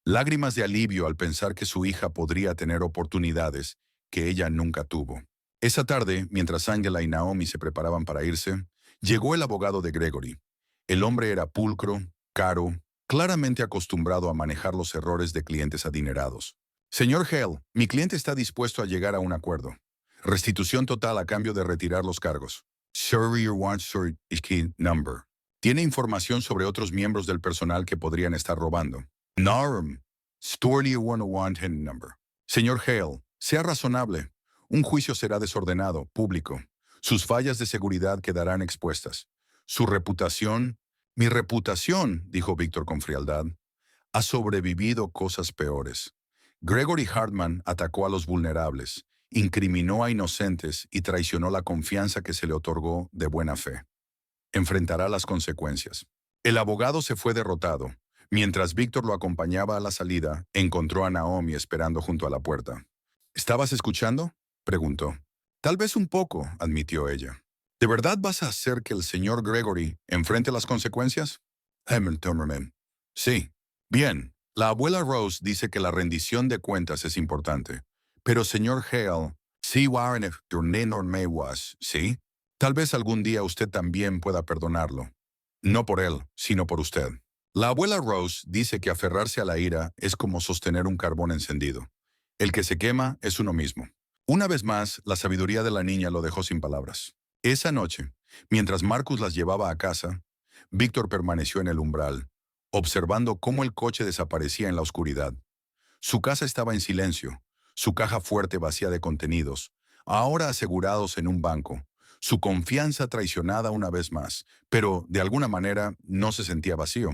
Lágrimas de alivio al pensar que su hija podría tener oportunidades que ella nunca tuvo. Esa tarde, mientras Angela y Naomi se preparaban para irse, llegó el abogado de Gregory. El hombre era pulcro, caro, claramente acostumbrado a manejar los errores de clientes adinerados. Señor Hale, mi cliente está dispuesto a llegar a un acuerdo. Restitución total a cambio de retirar los cargos. Surveyor Watcher Key Number. Tiene información sobre otros miembros del personal que podrían estar robando. Norm. Storley 101 Hen Number. Señor Hale, sea razonable. Un juicio será desordenado, público. Sus fallas de seguridad quedarán expuestas. Su reputación. Mi reputación, dijo Víctor con frialdad, ha sobrevivido cosas peores. Gregory Hartman atacó a los vulnerables, incriminó a inocentes y traicionó la confianza que se le otorgó de buena fe. Enfrentará las consecuencias. El abogado se fue derrotado. Mientras Víctor lo acompañaba a la salida, encontró a Naomi esperando junto a la puerta. ¿Estabas escuchando?, preguntó. Tal vez un poco, admitió ella. ¿De verdad vas a hacer que el señor Gregory enfrente las consecuencias? Hamilton. Sí. Bien. La abuela Rose dice que la rendición de cuentas es importante. Pero señor Hale, sí, Warren, ¿sí? Tal vez algún día usted también pueda perdonarlo. No por él, sino por usted. La abuela Rose dice que aferrarse a la ira es como sostener un carbón encendido. El que se quema es uno mismo. Una vez más, la sabiduría de la niña lo dejó sin palabras. Esa noche, mientras Marcus las llevaba a casa, Víctor permaneció en el umbral, observando cómo el coche desaparecía en la oscuridad. Su casa estaba en silencio, su caja fuerte vacía de contenidos, ahora asegurados en un banco, su confianza traicionada una vez más, pero de alguna manera no se sentía vacío.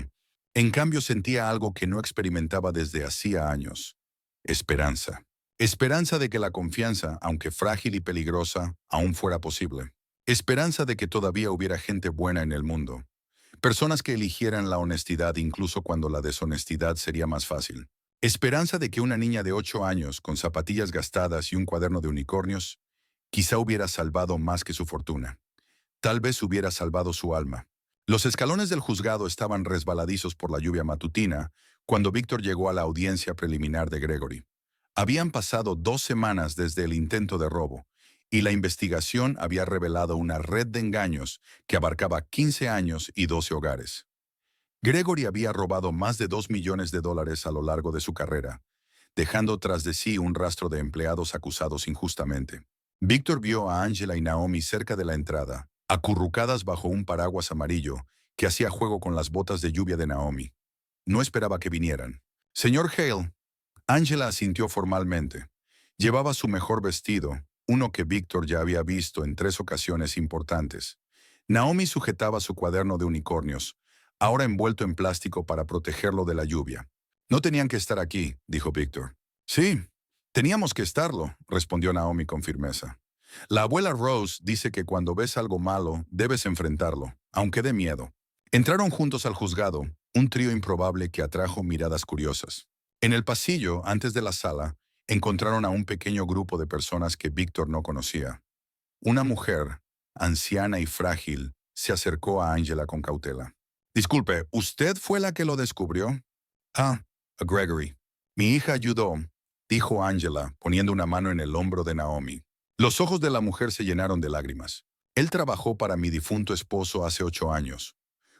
En cambio sentía algo que no experimentaba desde hacía años: esperanza. Esperanza de que la confianza, aunque frágil y peligrosa, aún fuera posible. Esperanza de que todavía hubiera gente buena en el mundo. Personas que eligieran la honestidad incluso cuando la deshonestidad sería más fácil. Esperanza de que una niña de 8 años, con zapatillas gastadas y un cuaderno de unicornios, quizá hubiera salvado más que su fortuna. Tal vez hubiera salvado su alma. Los escalones del juzgado estaban resbaladizos por la lluvia matutina cuando Víctor llegó a la audiencia preliminar de Gregory. Habían pasado 2 semanas desde el intento de robo, y la investigación había revelado una red de engaños que abarcaba 15 años y 12 hogares. Gregory había robado más de $2 millones a lo largo de su carrera, dejando tras de sí un rastro de empleados acusados injustamente. Víctor vio a Angela y Naomi cerca de la entrada, acurrucadas bajo un paraguas amarillo que hacía juego con las botas de lluvia de Naomi. No esperaba que vinieran. Señor Hale, Angela asintió formalmente. Llevaba su mejor vestido, uno que Víctor ya había visto en 3 ocasiones importantes. Naomi sujetaba su cuaderno de unicornios, ahora envuelto en plástico para protegerlo de la lluvia. No tenían que estar aquí, dijo Víctor. Sí, teníamos que estarlo, respondió Naomi con firmeza. La abuela Rose dice que cuando ves algo malo, debes enfrentarlo, aunque dé miedo. Entraron juntos al juzgado, un trío improbable que atrajo miradas curiosas. En el pasillo, antes de la sala, encontraron a un pequeño grupo de personas que Víctor no conocía. Una mujer, anciana y frágil, se acercó a Angela con cautela. Disculpe, ¿usted fue la que lo descubrió? Ah, a Gregory. Mi hija ayudó, dijo Angela, poniendo una mano en el hombro de Naomi. Los ojos de la mujer se llenaron de lágrimas. Él trabajó para mi difunto esposo hace 8 años.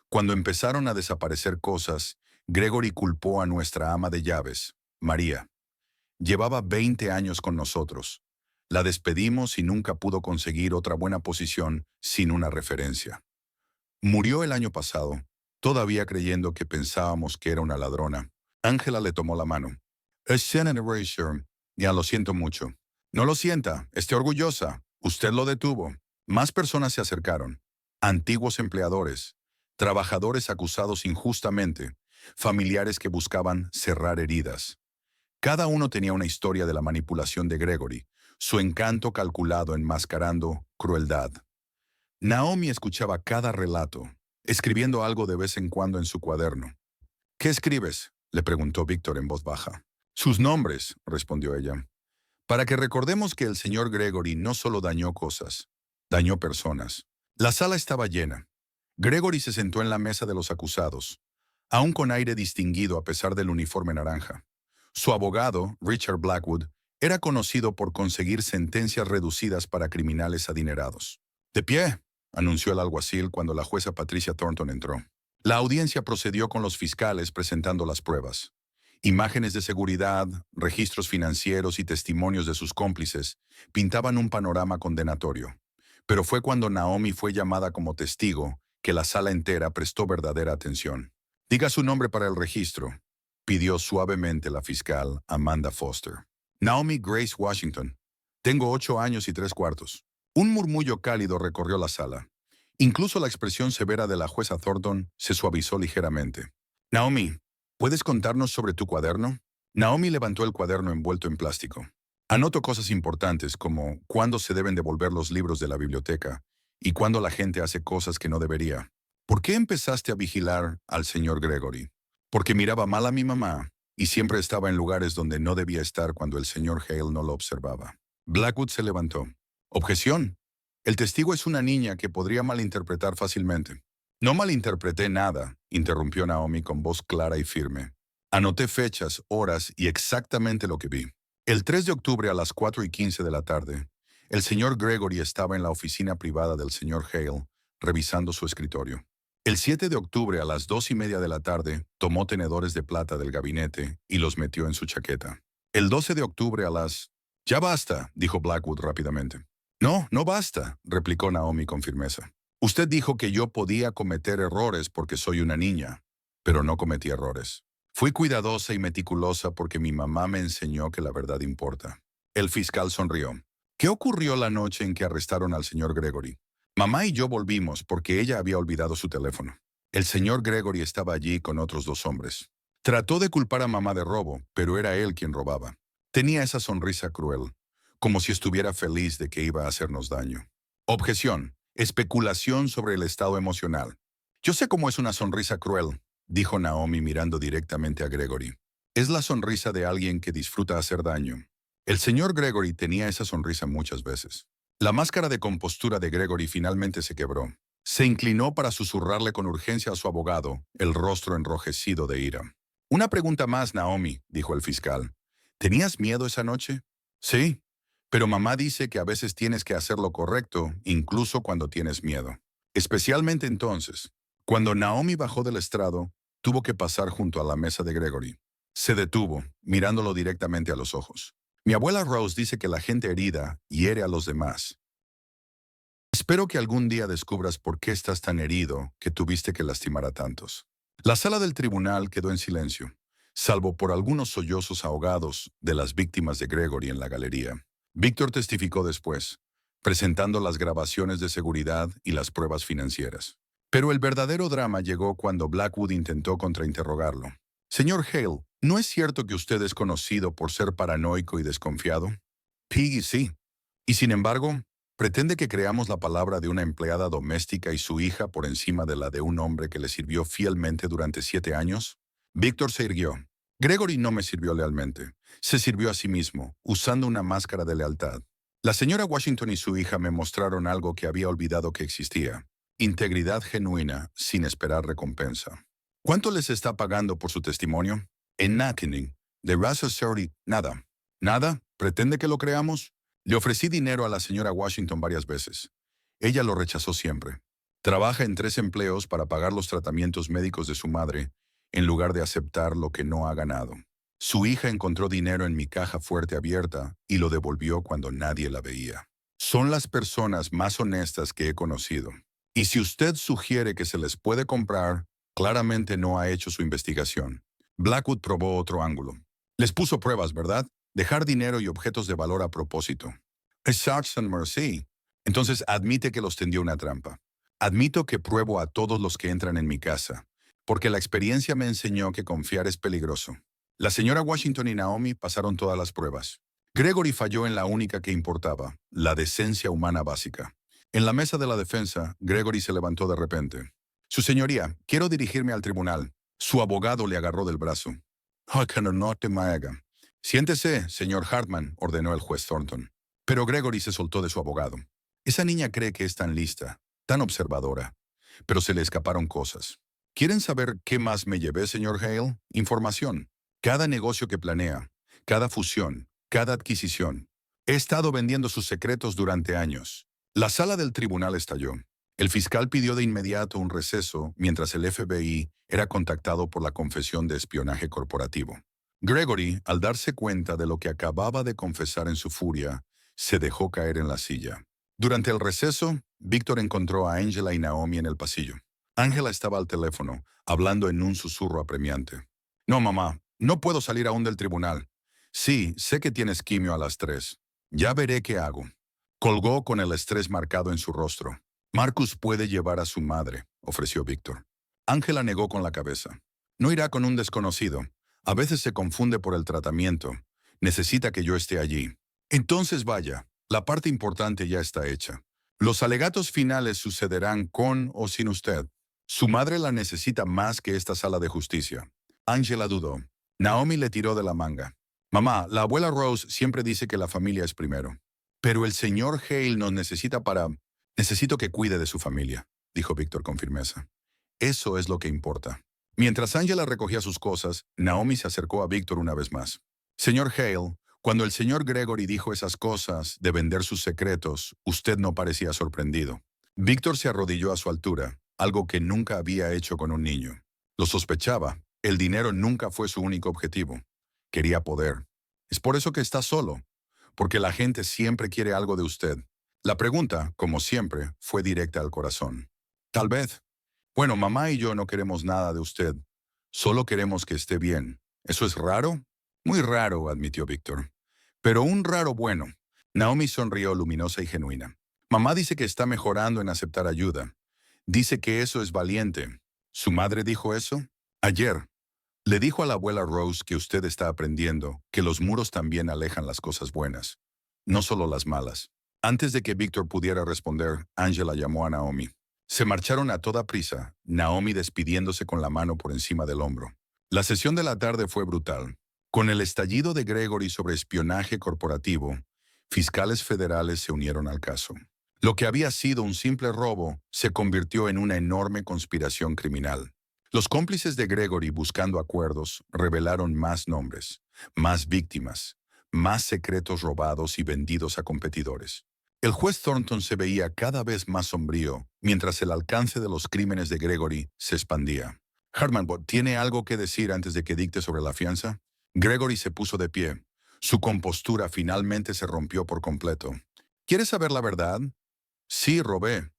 Cuando empezaron a desaparecer cosas, Gregory culpó a nuestra ama de llaves, María. Llevaba 20 años con nosotros. La despedimos y nunca pudo conseguir otra buena posición sin una referencia. Murió el año pasado, todavía creyendo que pensábamos que era una ladrona. Angela le tomó la mano. Es Shannon Erasure. Ya lo siento mucho. No lo sienta, esté orgullosa. Usted lo detuvo. Más personas se acercaron. Antiguos empleadores, trabajadores acusados injustamente, familiares que buscaban cerrar heridas. Cada uno tenía una historia de la manipulación de Gregory, su encanto calculado enmascarando crueldad. Naomi escuchaba cada relato, escribiendo algo de vez en cuando en su cuaderno. ¿Qué escribes?, le preguntó Víctor en voz baja. Sus nombres, respondió ella. Para que recordemos que el señor Gregory no solo dañó cosas, dañó personas. La sala estaba llena. Gregory se sentó en la mesa de los acusados, aún con aire distinguido a pesar del uniforme naranja. Su abogado, Richard Blackwood, era conocido por conseguir sentencias reducidas para criminales adinerados. De pie, anunció el alguacil cuando la jueza Patricia Thornton entró. La audiencia procedió con los fiscales presentando las pruebas. Imágenes de seguridad, registros financieros y testimonios de sus cómplices pintaban un panorama condenatorio. Pero fue cuando Naomi fue llamada como testigo que la sala entera prestó verdadera atención. Diga su nombre para el registro, pidió suavemente la fiscal Amanda Foster. Naomi Grace Washington. Tengo 8 años y 3/4. Un murmullo cálido recorrió la sala. Incluso la expresión severa de la jueza Thornton se suavizó ligeramente. Naomi, ¿puedes contarnos sobre tu cuaderno? Naomi levantó el cuaderno envuelto en plástico. Anoto cosas importantes como cuándo se deben devolver los libros de la biblioteca y cuándo la gente hace cosas que no debería. ¿Por qué empezaste a vigilar al señor Gregory? Porque miraba mal a mi mamá y siempre estaba en lugares donde no debía estar cuando el señor Hale no lo observaba. Blackwood se levantó. Objeción. El testigo es una niña que podría malinterpretar fácilmente. No malinterpreté nada, interrumpió Naomi con voz clara y firme. Anoté fechas, horas y exactamente lo que vi. El 3 de octubre a las 4:15 de la tarde, el señor Gregory estaba en la oficina privada del señor Hale, revisando su escritorio. El 7 de octubre a las 2:30 de la tarde, tomó tenedores de plata del gabinete y los metió en su chaqueta. El 12 de octubre a las... Ya basta, dijo Blackwood rápidamente. No, no basta, replicó Naomi con firmeza. Usted dijo que yo podía cometer errores porque soy una niña, pero no cometí errores. Fui cuidadosa y meticulosa porque mi mamá me enseñó que la verdad importa. El fiscal sonrió. ¿Qué ocurrió la noche en que arrestaron al señor Gregory? Mamá y yo volvimos porque ella había olvidado su teléfono. El señor Gregory estaba allí con otros 2 hombres. Trató de culpar a mamá de robo, pero era él quien robaba. Tenía esa sonrisa cruel, como si estuviera feliz de que iba a hacernos daño. Objeción. Especulación sobre el estado emocional. Yo sé cómo es una sonrisa cruel, dijo Naomi mirando directamente a Gregory. Es la sonrisa de alguien que disfruta hacer daño. El señor Gregory tenía esa sonrisa muchas veces. La máscara de compostura de Gregory finalmente se quebró. Se inclinó para susurrarle con urgencia a su abogado, el rostro enrojecido de ira. Una pregunta más, Naomi, dijo el fiscal. ¿Tenías miedo esa noche? Sí. Pero mamá dice que a veces tienes que hacer lo correcto, incluso cuando tienes miedo. Especialmente entonces, cuando Naomi bajó del estrado, tuvo que pasar junto a la mesa de Gregory. Se detuvo, mirándolo directamente a los ojos. Mi abuela Rose dice que la gente herida hiere a los demás. Espero que algún día descubras por qué estás tan herido que tuviste que lastimar a tantos. La sala del tribunal quedó en silencio, salvo por algunos sollozos ahogados de las víctimas de Gregory en la galería. Víctor testificó después, presentando las grabaciones de seguridad y las pruebas financieras. Pero el verdadero drama llegó cuando Blackwood intentó contrainterrogarlo. Señor Hale, ¿no es cierto que usted es conocido por ser paranoico y desconfiado? Piggy sí. Y sin embargo, pretende que creamos la palabra de una empleada doméstica y su hija por encima de la de un hombre que le sirvió fielmente durante 7 años. Víctor se irguió. Gregory no me sirvió lealmente. Se sirvió a sí mismo, usando una máscara de lealtad. La señora Washington y su hija me mostraron algo que había olvidado que existía. Integridad genuina, sin esperar recompensa. ¿Cuánto les está pagando por su testimonio? En Nackenning, de Russell Surrey, nada. ¿Nada? ¿Pretende que lo creamos? Le ofrecí dinero a la señora Washington varias veces. Ella lo rechazó siempre. Trabaja en 3 empleos para pagar los tratamientos médicos de su madre, en lugar de aceptar lo que no ha ganado. Su hija encontró dinero en mi caja fuerte abierta y lo devolvió cuando nadie la veía. Son las personas más honestas que he conocido. Y si usted sugiere que se les puede comprar, claramente no ha hecho su investigación. Blackwood probó otro ángulo. Les puso pruebas, ¿verdad? Dejar dinero y objetos de valor a propósito. Exacto, Mercy. Entonces admite que los tendió una trampa. Admito que pruebo a todos los que entran en mi casa, porque la experiencia me enseñó que confiar es peligroso. La señora Washington y Naomi pasaron todas las pruebas. Gregory falló en la única que importaba, la decencia humana básica. En la mesa de la defensa, Gregory se levantó de repente. Su señoría, quiero dirigirme al tribunal. Su abogado le agarró del brazo. Que no te me haga. Siéntese, señor Hartman, ordenó el juez Thornton. Pero Gregory se soltó de su abogado. Esa niña cree que es tan lista, tan observadora. Pero se le escaparon cosas. ¿Quieren saber qué más me llevé, señor Hale? Información. Cada negocio que planea, cada fusión, cada adquisición. He estado vendiendo sus secretos durante años. La sala del tribunal estalló. El fiscal pidió de inmediato un receso mientras el FBI era contactado por la confesión de espionaje corporativo. Gregory, al darse cuenta de lo que acababa de confesar en su furia, se dejó caer en la silla. Durante el receso, Víctor encontró a Angela y Naomi en el pasillo. Angela estaba al teléfono, hablando en un susurro apremiante. No, mamá, no puedo salir aún del tribunal. Sí, sé que tienes quimio a las 3. Ya veré qué hago. Colgó con el estrés marcado en su rostro. Marcus puede llevar a su madre, ofreció Víctor. Ángela negó con la cabeza. No irá con un desconocido. A veces se confunde por el tratamiento. Necesita que yo esté allí. Entonces vaya, la parte importante ya está hecha. Los alegatos finales sucederán con o sin usted. Su madre la necesita más que esta sala de justicia. Angela dudó. Naomi le tiró de la manga. Mamá, la abuela Rose siempre dice que la familia es primero. Pero el señor Hale nos necesita para... Necesito que cuide de su familia, dijo Víctor con firmeza. Eso es lo que importa. Mientras Angela recogía sus cosas, Naomi se acercó a Víctor una vez más. Señor Hale, cuando el señor Gregory dijo esas cosas de vender sus secretos, usted no parecía sorprendido. Víctor se arrodilló a su altura, algo que nunca había hecho con un niño. Lo sospechaba. El dinero nunca fue su único objetivo. Quería poder. Es por eso que está solo, porque la gente siempre quiere algo de usted. La pregunta, como siempre, fue directa al corazón. Tal vez. Bueno, mamá y yo no queremos nada de usted. Solo queremos que esté bien. ¿Eso es raro? Muy raro, admitió Víctor. Pero un raro bueno. Naomi sonrió luminosa y genuina. Mamá dice que está mejorando en aceptar ayuda. Dice que eso es valiente. ¿Su madre dijo eso? Ayer. Le dijo a la abuela Rose que usted está aprendiendo que los muros también alejan las cosas buenas, no solo las malas. Antes de que Víctor pudiera responder, Angela llamó a Naomi. Se marcharon a toda prisa, Naomi despidiéndose con la mano por encima del hombro. La sesión de la tarde fue brutal. Con el estallido de Gregory sobre espionaje corporativo, fiscales federales se unieron al caso. Lo que había sido un simple robo se convirtió en una enorme conspiración criminal. Los cómplices de Gregory buscando acuerdos revelaron más nombres, más víctimas, más secretos robados y vendidos a competidores. El juez Thornton se veía cada vez más sombrío mientras el alcance de los crímenes de Gregory se expandía. Hartman, ¿tiene algo que decir antes de que dicte sobre la fianza? Gregory se puso de pie. Su compostura finalmente se rompió por completo. ¿Quieres saber la verdad? Sí, robé.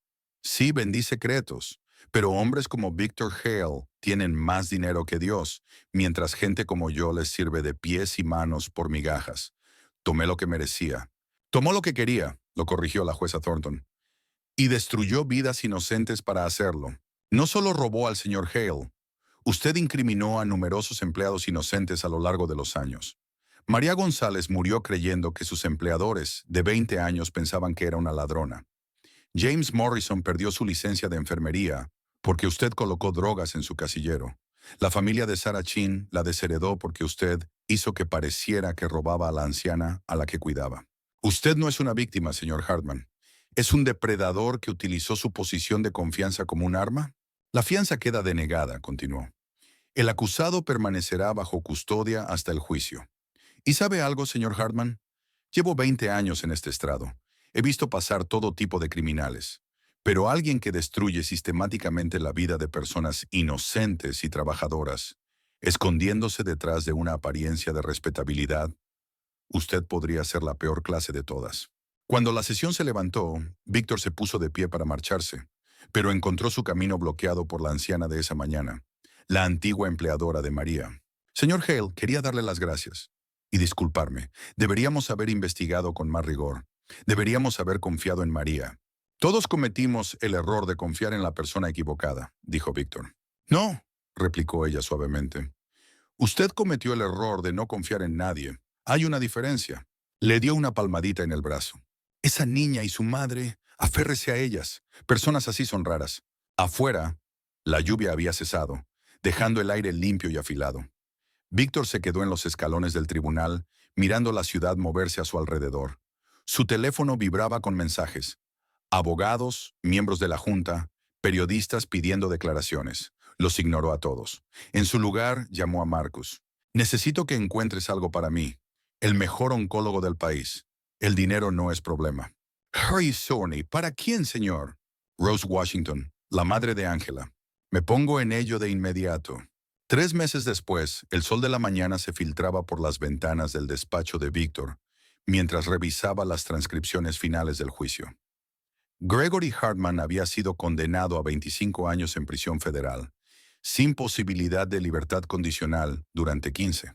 Sí, vendí secretos. Pero hombres como Victor Hale tienen más dinero que Dios, mientras gente como yo les sirve de pies y manos por migajas. Tomé lo que merecía. Tomó lo que quería, lo corrigió la jueza Thornton, y destruyó vidas inocentes para hacerlo. No solo robó al señor Hale, usted incriminó a numerosos empleados inocentes a lo largo de los años. María González murió creyendo que sus empleadores de 20 años pensaban que era una ladrona. James Morrison perdió su licencia de enfermería porque usted colocó drogas en su casillero. La familia de Sarah Chin la desheredó porque usted hizo que pareciera que robaba a la anciana a la que cuidaba. Usted no es una víctima, señor Hartman. ¿Es un depredador que utilizó su posición de confianza como un arma? La fianza queda denegada, continuó. El acusado permanecerá bajo custodia hasta el juicio. ¿Y sabe algo, señor Hartman? Llevo 20 años en este estrado. He visto pasar todo tipo de criminales. Pero alguien que destruye sistemáticamente la vida de personas inocentes y trabajadoras, escondiéndose detrás de una apariencia de respetabilidad, usted podría ser la peor clase de todas. Cuando la sesión se levantó, Víctor se puso de pie para marcharse, pero encontró su camino bloqueado por la anciana de esa mañana, la antigua empleadora de María. Señor Hale, quería darle las gracias y disculparme. Deberíamos haber investigado con más rigor. Deberíamos haber confiado en María. Todos cometimos el error de confiar en la persona equivocada, dijo Víctor. No, replicó ella suavemente. Usted cometió el error de no confiar en nadie. Hay una diferencia. Le dio una palmadita en el brazo. Esa niña y su madre, aférrese a ellas. Personas así son raras. Afuera, la lluvia había cesado, dejando el aire limpio y afilado. Víctor se quedó en los escalones del tribunal, mirando la ciudad moverse a su alrededor. Su teléfono vibraba con mensajes. Abogados, miembros de la junta, periodistas pidiendo declaraciones. Los ignoró a todos. En su lugar, llamó a Marcus. Necesito que encuentres algo para mí. El mejor oncólogo del país. El dinero no es problema. Harry Sorney, ¿para quién, señor? Rose Washington, la madre de Angela. Me pongo en ello de inmediato. 3 meses después, el sol de la mañana se filtraba por las ventanas del despacho de Víctor, mientras revisaba las transcripciones finales del juicio. Gregory Hartman había sido condenado a 25 años en prisión federal, sin posibilidad de libertad condicional durante 15.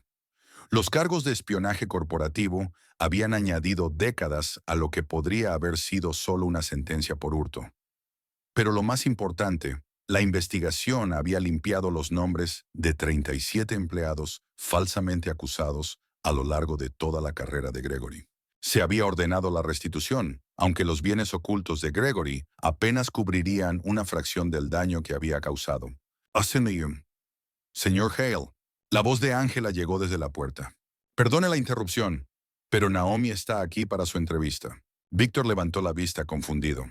Los cargos de espionaje corporativo habían añadido décadas a lo que podría haber sido solo una sentencia por hurto. Pero lo más importante, la investigación había limpiado los nombres de 37 empleados falsamente acusados a lo largo de toda la carrera de Gregory. Se había ordenado la restitución, aunque los bienes ocultos de Gregory apenas cubrirían una fracción del daño que había causado. Señor Hale, la voz de Angela llegó desde la puerta. Perdone la interrupción, pero Naomi está aquí para su entrevista. Víctor levantó la vista confundido.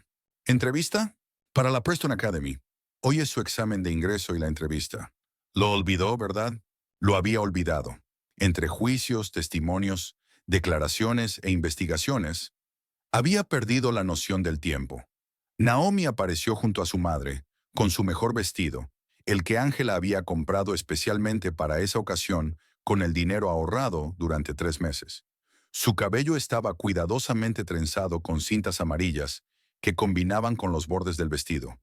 ¿Entrevista? Para la Preston Academy. Hoy es su examen de ingreso y la entrevista. Lo olvidó, ¿verdad? Lo había olvidado. Entre juicios, testimonios, declaraciones e investigaciones, había perdido la noción del tiempo. Naomi apareció junto a su madre, con su mejor vestido, el que Angela había comprado especialmente para esa ocasión con el dinero ahorrado durante 3 meses. Su cabello estaba cuidadosamente trenzado con cintas amarillas que combinaban con los bordes del vestido.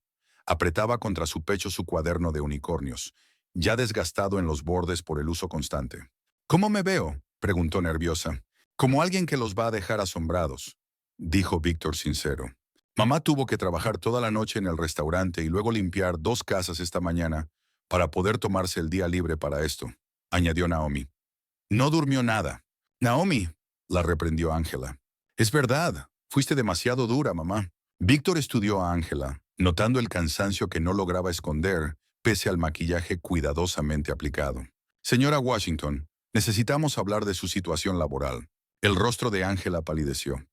Apretaba contra su pecho su cuaderno de unicornios, ya desgastado en los bordes por el uso constante. ¿Cómo me veo?, preguntó nerviosa. Como alguien que los va a dejar asombrados, dijo Víctor sincero. Mamá tuvo que trabajar toda la noche en el restaurante y luego limpiar 2 casas esta mañana para poder tomarse el día libre para esto, añadió Naomi. No durmió nada. Naomi, la reprendió Angela. Es verdad, fuiste demasiado dura, mamá. Víctor estudió a Angela, notando el cansancio que no lograba esconder pese al maquillaje cuidadosamente aplicado. Señora Washington, necesitamos hablar de su situación laboral. El rostro de Angela palideció.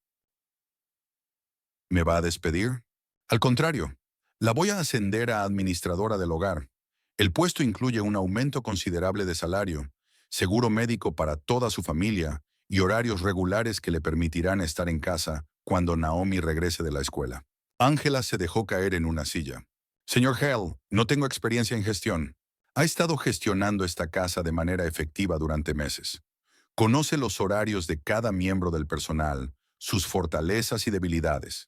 ¿Me va a despedir? Al contrario, la voy a ascender a administradora del hogar. El puesto incluye un aumento considerable de salario, seguro médico para toda su familia y horarios regulares que le permitirán estar en casa cuando Naomi regrese de la escuela. Ángela se dejó caer en una silla. Señor Hale, no tengo experiencia en gestión. Ha estado gestionando esta casa de manera efectiva durante meses. Conoce los horarios de cada miembro del personal, sus fortalezas y debilidades.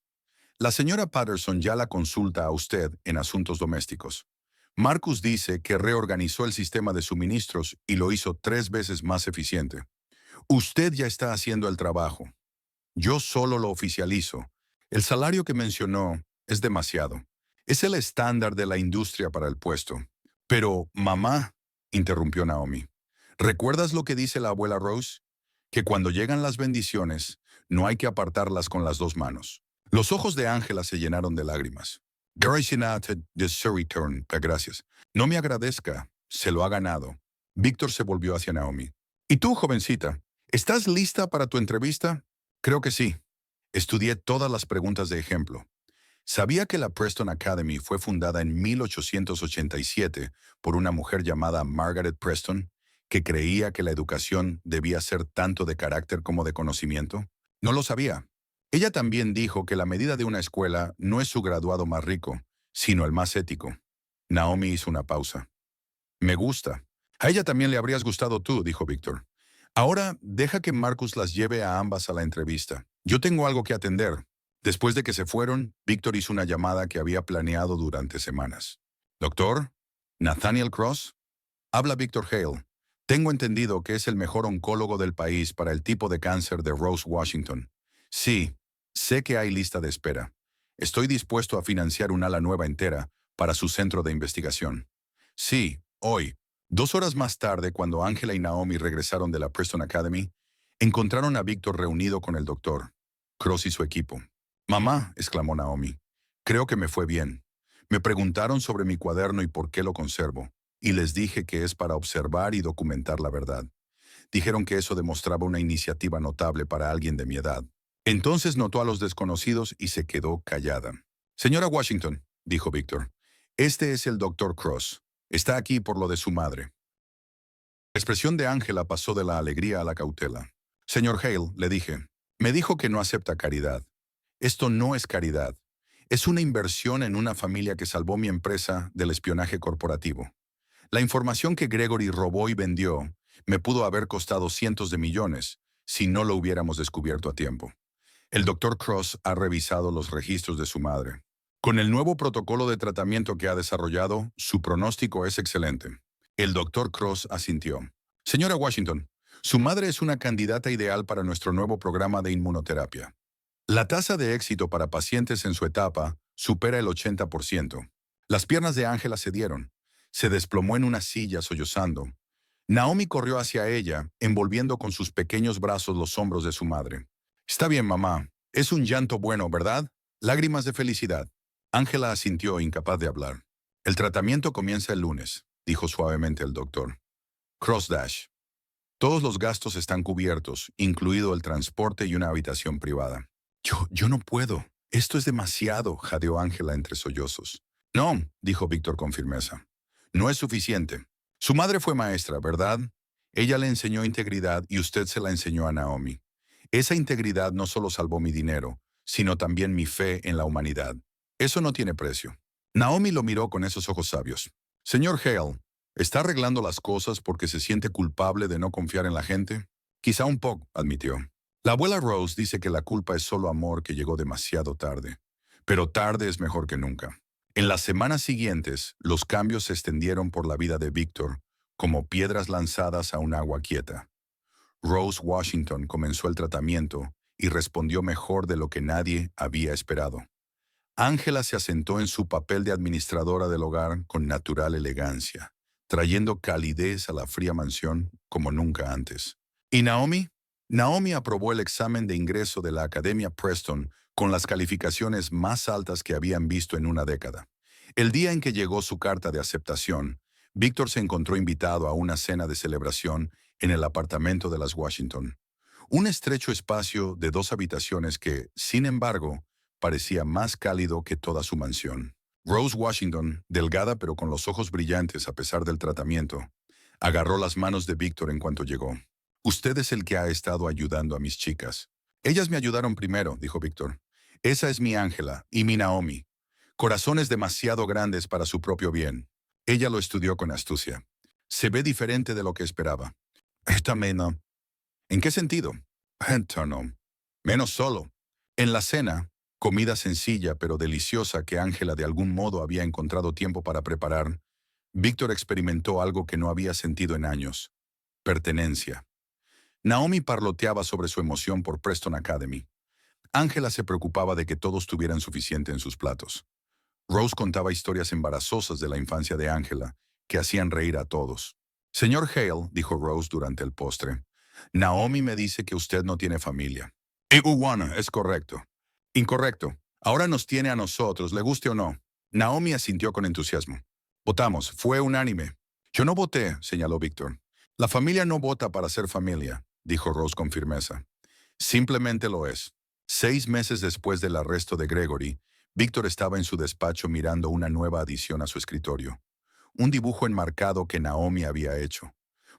La señora Patterson ya la consulta a usted en asuntos domésticos. Marcus dice que reorganizó el sistema de suministros y lo hizo 3 veces más eficiente. Usted ya está haciendo el trabajo. Yo solo lo oficializo. El salario que mencionó es demasiado. Es el estándar de la industria para el puesto. Pero, mamá, interrumpió Naomi, ¿recuerdas lo que dice la abuela Rose? Que cuando llegan las bendiciones, no hay que apartarlas con las 2 manos. Los ojos de Ángela se llenaron de lágrimas. Gracias. No me agradezca, se lo ha ganado. Víctor se volvió hacia Naomi. ¿Y tú, jovencita? ¿Estás lista para tu entrevista? Creo que sí. Estudié todas las preguntas de ejemplo. Sabía que la Preston Academy fue fundada en 1887 por una mujer llamada Margaret Preston, que creía que la educación debía ser tanto de carácter como de conocimiento. No lo sabía. Ella también dijo que la medida de una escuela no es su graduado más rico, sino el más ético. Naomi hizo una pausa. Me gusta. A ella también le habrías gustado tú, dijo Víctor. Ahora deja que Marcus las lleve a ambas a la entrevista. Yo tengo algo que atender. Después de que se fueron, Víctor hizo una llamada que había planeado durante semanas. Doctor, Nathaniel Cross, habla Víctor Hale. Tengo entendido que es el mejor oncólogo del país para el tipo de cáncer de Rose Washington. Sí, sé que hay lista de espera. Estoy dispuesto a financiar un ala nueva entera para su centro de investigación. Sí, hoy, 2 horas más tarde, cuando Ángela y Naomi regresaron de la Preston Academy, encontraron a Víctor reunido con el doctor Cross y su equipo. Mamá, exclamó Naomi, creo que me fue bien. Me preguntaron sobre mi cuaderno y por qué lo conservo, y les dije que es para observar y documentar la verdad. Dijeron que eso demostraba una iniciativa notable para alguien de mi edad. Entonces notó a los desconocidos y se quedó callada. Señora Washington, dijo Víctor, este es el doctor Cross. Está aquí por lo de su madre. La expresión de Ángela pasó de la alegría a la cautela. Señor Hale, le dije, me dijo que no acepta caridad. Esto no es caridad. Es una inversión en una familia que salvó mi empresa del espionaje corporativo. La información que Gregory robó y vendió me pudo haber costado cientos de millones si no lo hubiéramos descubierto a tiempo. El doctor Cross ha revisado los registros de su madre. Con el nuevo protocolo de tratamiento que ha desarrollado, su pronóstico es excelente. El doctor Cross asintió. Señora Washington, su madre es una candidata ideal para nuestro nuevo programa de inmunoterapia. La tasa de éxito para pacientes en su etapa supera el 80%. Las piernas de Ángela cedieron. Se desplomó en una silla sollozando. Naomi corrió hacia ella, envolviendo con sus pequeños brazos los hombros de su madre. Está bien, mamá. Es un llanto bueno, ¿verdad? Lágrimas de felicidad. Ángela asintió, incapaz de hablar. El tratamiento comienza el lunes, dijo suavemente el doctor. Crossdash. Todos los gastos están cubiertos, incluido el transporte y una habitación privada. Yo no puedo. Esto es demasiado, jadeó Ángela entre sollozos. No, dijo Víctor con firmeza. No es suficiente. Su madre fue maestra, ¿verdad? Ella le enseñó integridad y usted se la enseñó a Naomi. Esa integridad no solo salvó mi dinero, sino también mi fe en la humanidad. Eso no tiene precio. Naomi lo miró con esos ojos sabios. Señor Hale, ¿está arreglando las cosas porque se siente culpable de no confiar en la gente? Quizá un poco, admitió. La abuela Rose dice que la culpa es solo amor que llegó demasiado tarde. Pero tarde es mejor que nunca. En las semanas siguientes, los cambios se extendieron por la vida de Víctor, como piedras lanzadas a un agua quieta. Rose Washington comenzó el tratamiento y respondió mejor de lo que nadie había esperado. Ángela se asentó en su papel de administradora del hogar con natural elegancia, trayendo calidez a la fría mansión como nunca antes. ¿Y Naomi? Naomi aprobó el examen de ingreso de la Academia Preston con las calificaciones más altas que habían visto en una década. El día en que llegó su carta de aceptación, Víctor se encontró invitado a una cena de celebración en el apartamento de las Washington. Un estrecho espacio de 2 habitaciones que, sin embargo, parecía más cálido que toda su mansión. Rose Washington, delgada pero con los ojos brillantes a pesar del tratamiento, agarró las manos de Víctor en cuanto llegó. Usted es el que ha estado ayudando a mis chicas. Ellas me ayudaron primero, dijo Víctor. Esa es mi Ángela y mi Naomi. Corazones demasiado grandes para su propio bien. Ella lo estudió con astucia. Se ve diferente de lo que esperaba. Esta mena. ¿En qué sentido? No. Menos solo. En la cena, comida sencilla pero deliciosa que Ángela de algún modo había encontrado tiempo para preparar, Víctor experimentó algo que no había sentido en años: pertenencia. Naomi parloteaba sobre su emoción por Preston Academy. Ángela se preocupaba de que todos tuvieran suficiente en sus platos. Rose contaba historias embarazosas de la infancia de Ángela que hacían reír a todos. Señor Hale, dijo Rose durante el postre, Naomi me dice que usted no tiene familia. Iguana, es correcto. Incorrecto. Ahora nos tiene a nosotros, le guste o no. Naomi asintió con entusiasmo. Votamos, fue unánime. Yo no voté, señaló Víctor. La familia no vota para ser familia, dijo Rose con firmeza. Simplemente lo es. 6 meses después del arresto de Gregory, Víctor estaba en su despacho mirando una nueva adición a su escritorio. Un dibujo enmarcado que Naomi había hecho.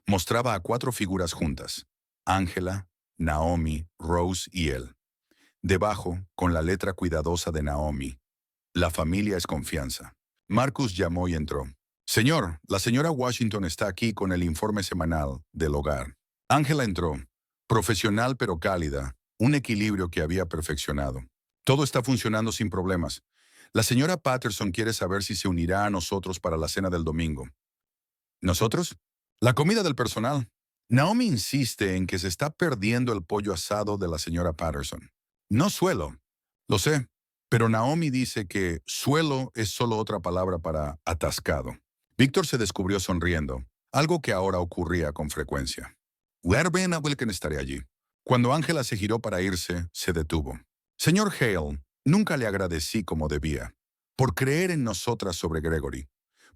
Mostraba a 4 figuras juntas: Ángela, Naomi, Rose y él. Debajo, con la letra cuidadosa de Naomi: la familia es confianza. Marcus llamó y entró. Señor, la señora Washington está aquí con el informe semanal del hogar. Ángela entró, profesional pero cálida, un equilibrio que había perfeccionado. Todo está funcionando sin problemas. La señora Patterson quiere saber si se unirá a nosotros para la cena del domingo. ¿Nosotros? La comida del personal. Naomi insiste en que se está perdiendo el pollo asado de la señora Patterson. No suelo. Lo sé. Pero Naomi dice que suelo es solo otra palabra para atascado. Víctor se descubrió sonriendo, algo que ahora ocurría con frecuencia. Werben a Wilken estaré allí. Cuando Ángela se giró para irse, se detuvo. Señor Hale, nunca le agradecí como debía, por creer en nosotras sobre Gregory,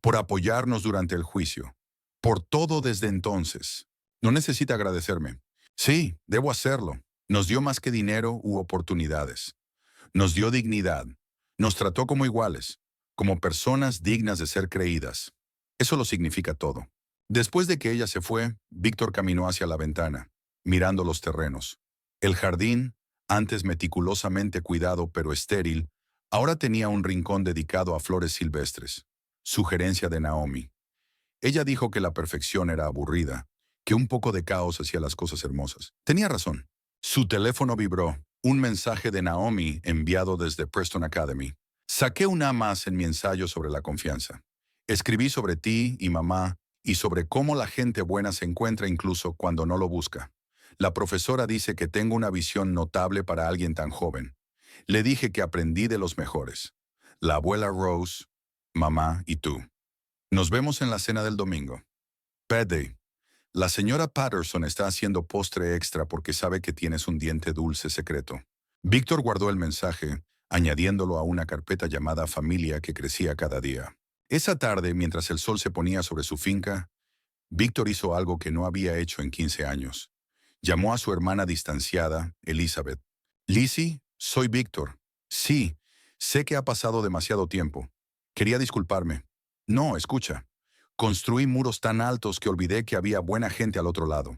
por apoyarnos durante el juicio, por todo desde entonces. No necesita agradecerme. Sí, debo hacerlo. Nos dio más que dinero u oportunidades. Nos dio dignidad. Nos trató como iguales, como personas dignas de ser creídas. Eso lo significa todo. Después de que ella se fue, Víctor caminó hacia la ventana, mirando los terrenos. El jardín, antes meticulosamente cuidado pero estéril, ahora tenía un rincón dedicado a flores silvestres. Sugerencia de Naomi. Ella dijo que la perfección era aburrida, que un poco de caos hacía las cosas hermosas. Tenía razón. Su teléfono vibró. Un mensaje de Naomi enviado desde Preston Academy. Saqué un A más en mi ensayo sobre la confianza. Escribí sobre ti y mamá y sobre cómo la gente buena se encuentra incluso cuando no lo busca. La profesora dice que tengo una visión notable para alguien tan joven. Le dije que aprendí de los mejores. La abuela Rose, mamá y tú. Nos vemos en la cena del domingo. Paddy. La señora Patterson está haciendo postre extra porque sabe que tienes un diente dulce secreto. Víctor guardó el mensaje, añadiéndolo a una carpeta llamada Familia que crecía cada día. Esa tarde, mientras el sol se ponía sobre su finca, Víctor hizo algo que no había hecho en 15 años. Llamó a su hermana distanciada, Elizabeth. Lizzie, soy Víctor. Sí, sé que ha pasado demasiado tiempo. Quería disculparme. No, escucha. Construí muros tan altos que olvidé que había buena gente al otro lado.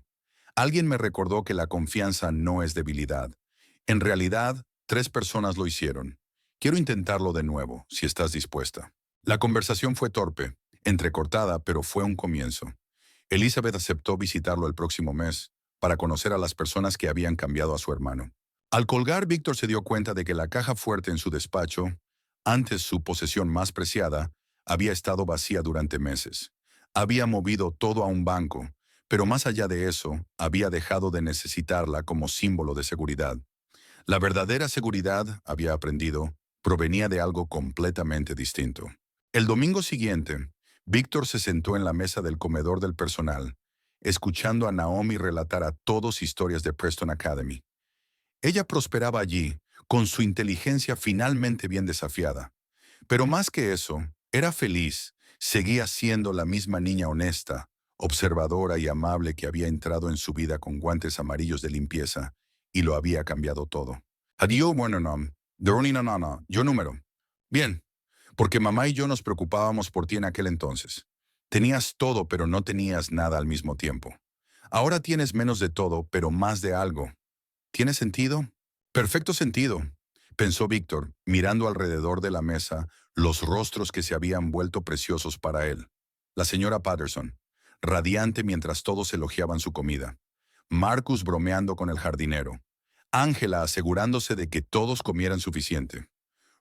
Alguien me recordó que la confianza no es debilidad. En realidad, 3 personas lo hicieron. Quiero intentarlo de nuevo, si estás dispuesta. La conversación fue torpe, entrecortada, pero fue un comienzo. Elizabeth aceptó visitarlo el próximo mes para conocer a las personas que habían cambiado a su hermano. Al colgar, Víctor se dio cuenta de que la caja fuerte en su despacho, antes su posesión más preciada, había estado vacía durante meses. Había movido todo a un banco, pero más allá de eso, había dejado de necesitarla como símbolo de seguridad. La verdadera seguridad, había aprendido, provenía de algo completamente distinto. El domingo siguiente, Víctor se sentó en la mesa del comedor del personal, escuchando a Naomi relatar a todos historias de Preston Academy. Ella prosperaba allí, con su inteligencia finalmente bien desafiada. Pero más que eso, era feliz, seguía siendo la misma niña honesta, observadora y amable que había entrado en su vida con guantes amarillos de limpieza, y lo había cambiado todo. Adiós, bueno, no, no, yo número. Bien, porque mamá y yo nos preocupábamos por ti en aquel entonces. Tenías todo, pero no tenías nada al mismo tiempo. Ahora tienes menos de todo, pero más de algo. ¿Tiene sentido? Perfecto sentido, pensó Víctor, mirando alrededor de la mesa los rostros que se habían vuelto preciosos para él. La señora Patterson, radiante mientras todos elogiaban su comida. Marcus bromeando con el jardinero. Ángela asegurándose de que todos comieran suficiente.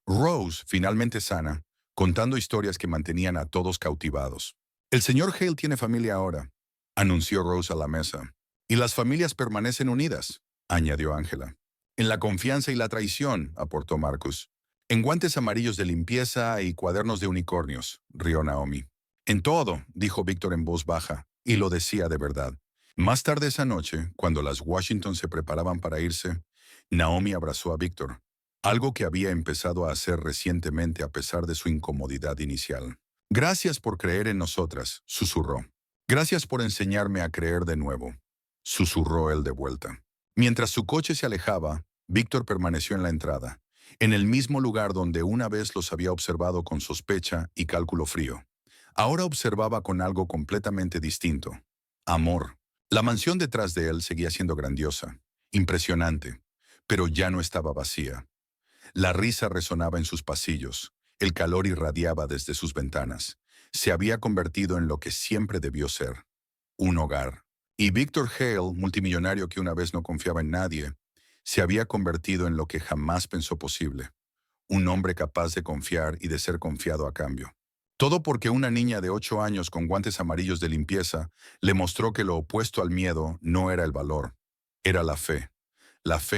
Rose, finalmente sana, contando historias que mantenían a todos cautivados. El señor Hale tiene familia ahora, anunció Rose a la mesa. Y las familias permanecen unidas, añadió Ángela. En la confianza y la traición, aportó Marcus. En guantes amarillos de limpieza y cuadernos de unicornios, rió Naomi. En todo, dijo Víctor en voz baja, y lo decía de verdad. Más tarde esa noche, cuando las Washington se preparaban para irse, Naomi abrazó a Víctor, algo que había empezado a hacer recientemente a pesar de su incomodidad inicial. Gracias por creer en nosotras, susurró. Gracias por enseñarme a creer de nuevo, susurró él de vuelta. Mientras su coche se alejaba, Víctor permaneció en la entrada, en el mismo lugar donde una vez los había observado con sospecha y cálculo frío. Ahora observaba con algo completamente distinto. Amor. La mansión detrás de él seguía siendo grandiosa, impresionante, pero ya no estaba vacía. La risa resonaba en sus pasillos, el calor irradiaba desde sus ventanas. Se había convertido en lo que siempre debió ser, un hogar. Y Victor Hale, multimillonario que una vez no confiaba en nadie, se había convertido en lo que jamás pensó posible, un hombre capaz de confiar y de ser confiado a cambio. Todo porque una niña de 8 años con guantes amarillos de limpieza le mostró que lo opuesto al miedo no era el valor, era la fe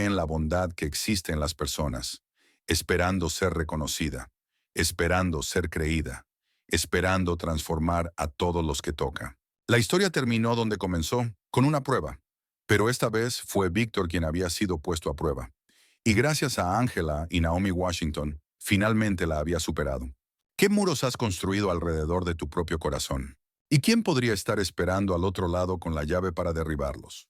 en la bondad que existe en las personas, esperando ser reconocida, esperando ser creída, esperando transformar a todos los que toca. La historia terminó donde comenzó, con una prueba, pero esta vez fue Víctor quien había sido puesto a prueba. Y gracias a Angela y Naomi Washington, finalmente la había superado. ¿Qué muros has construido alrededor de tu propio corazón? ¿Y quién podría estar esperando al otro lado con la llave para derribarlos?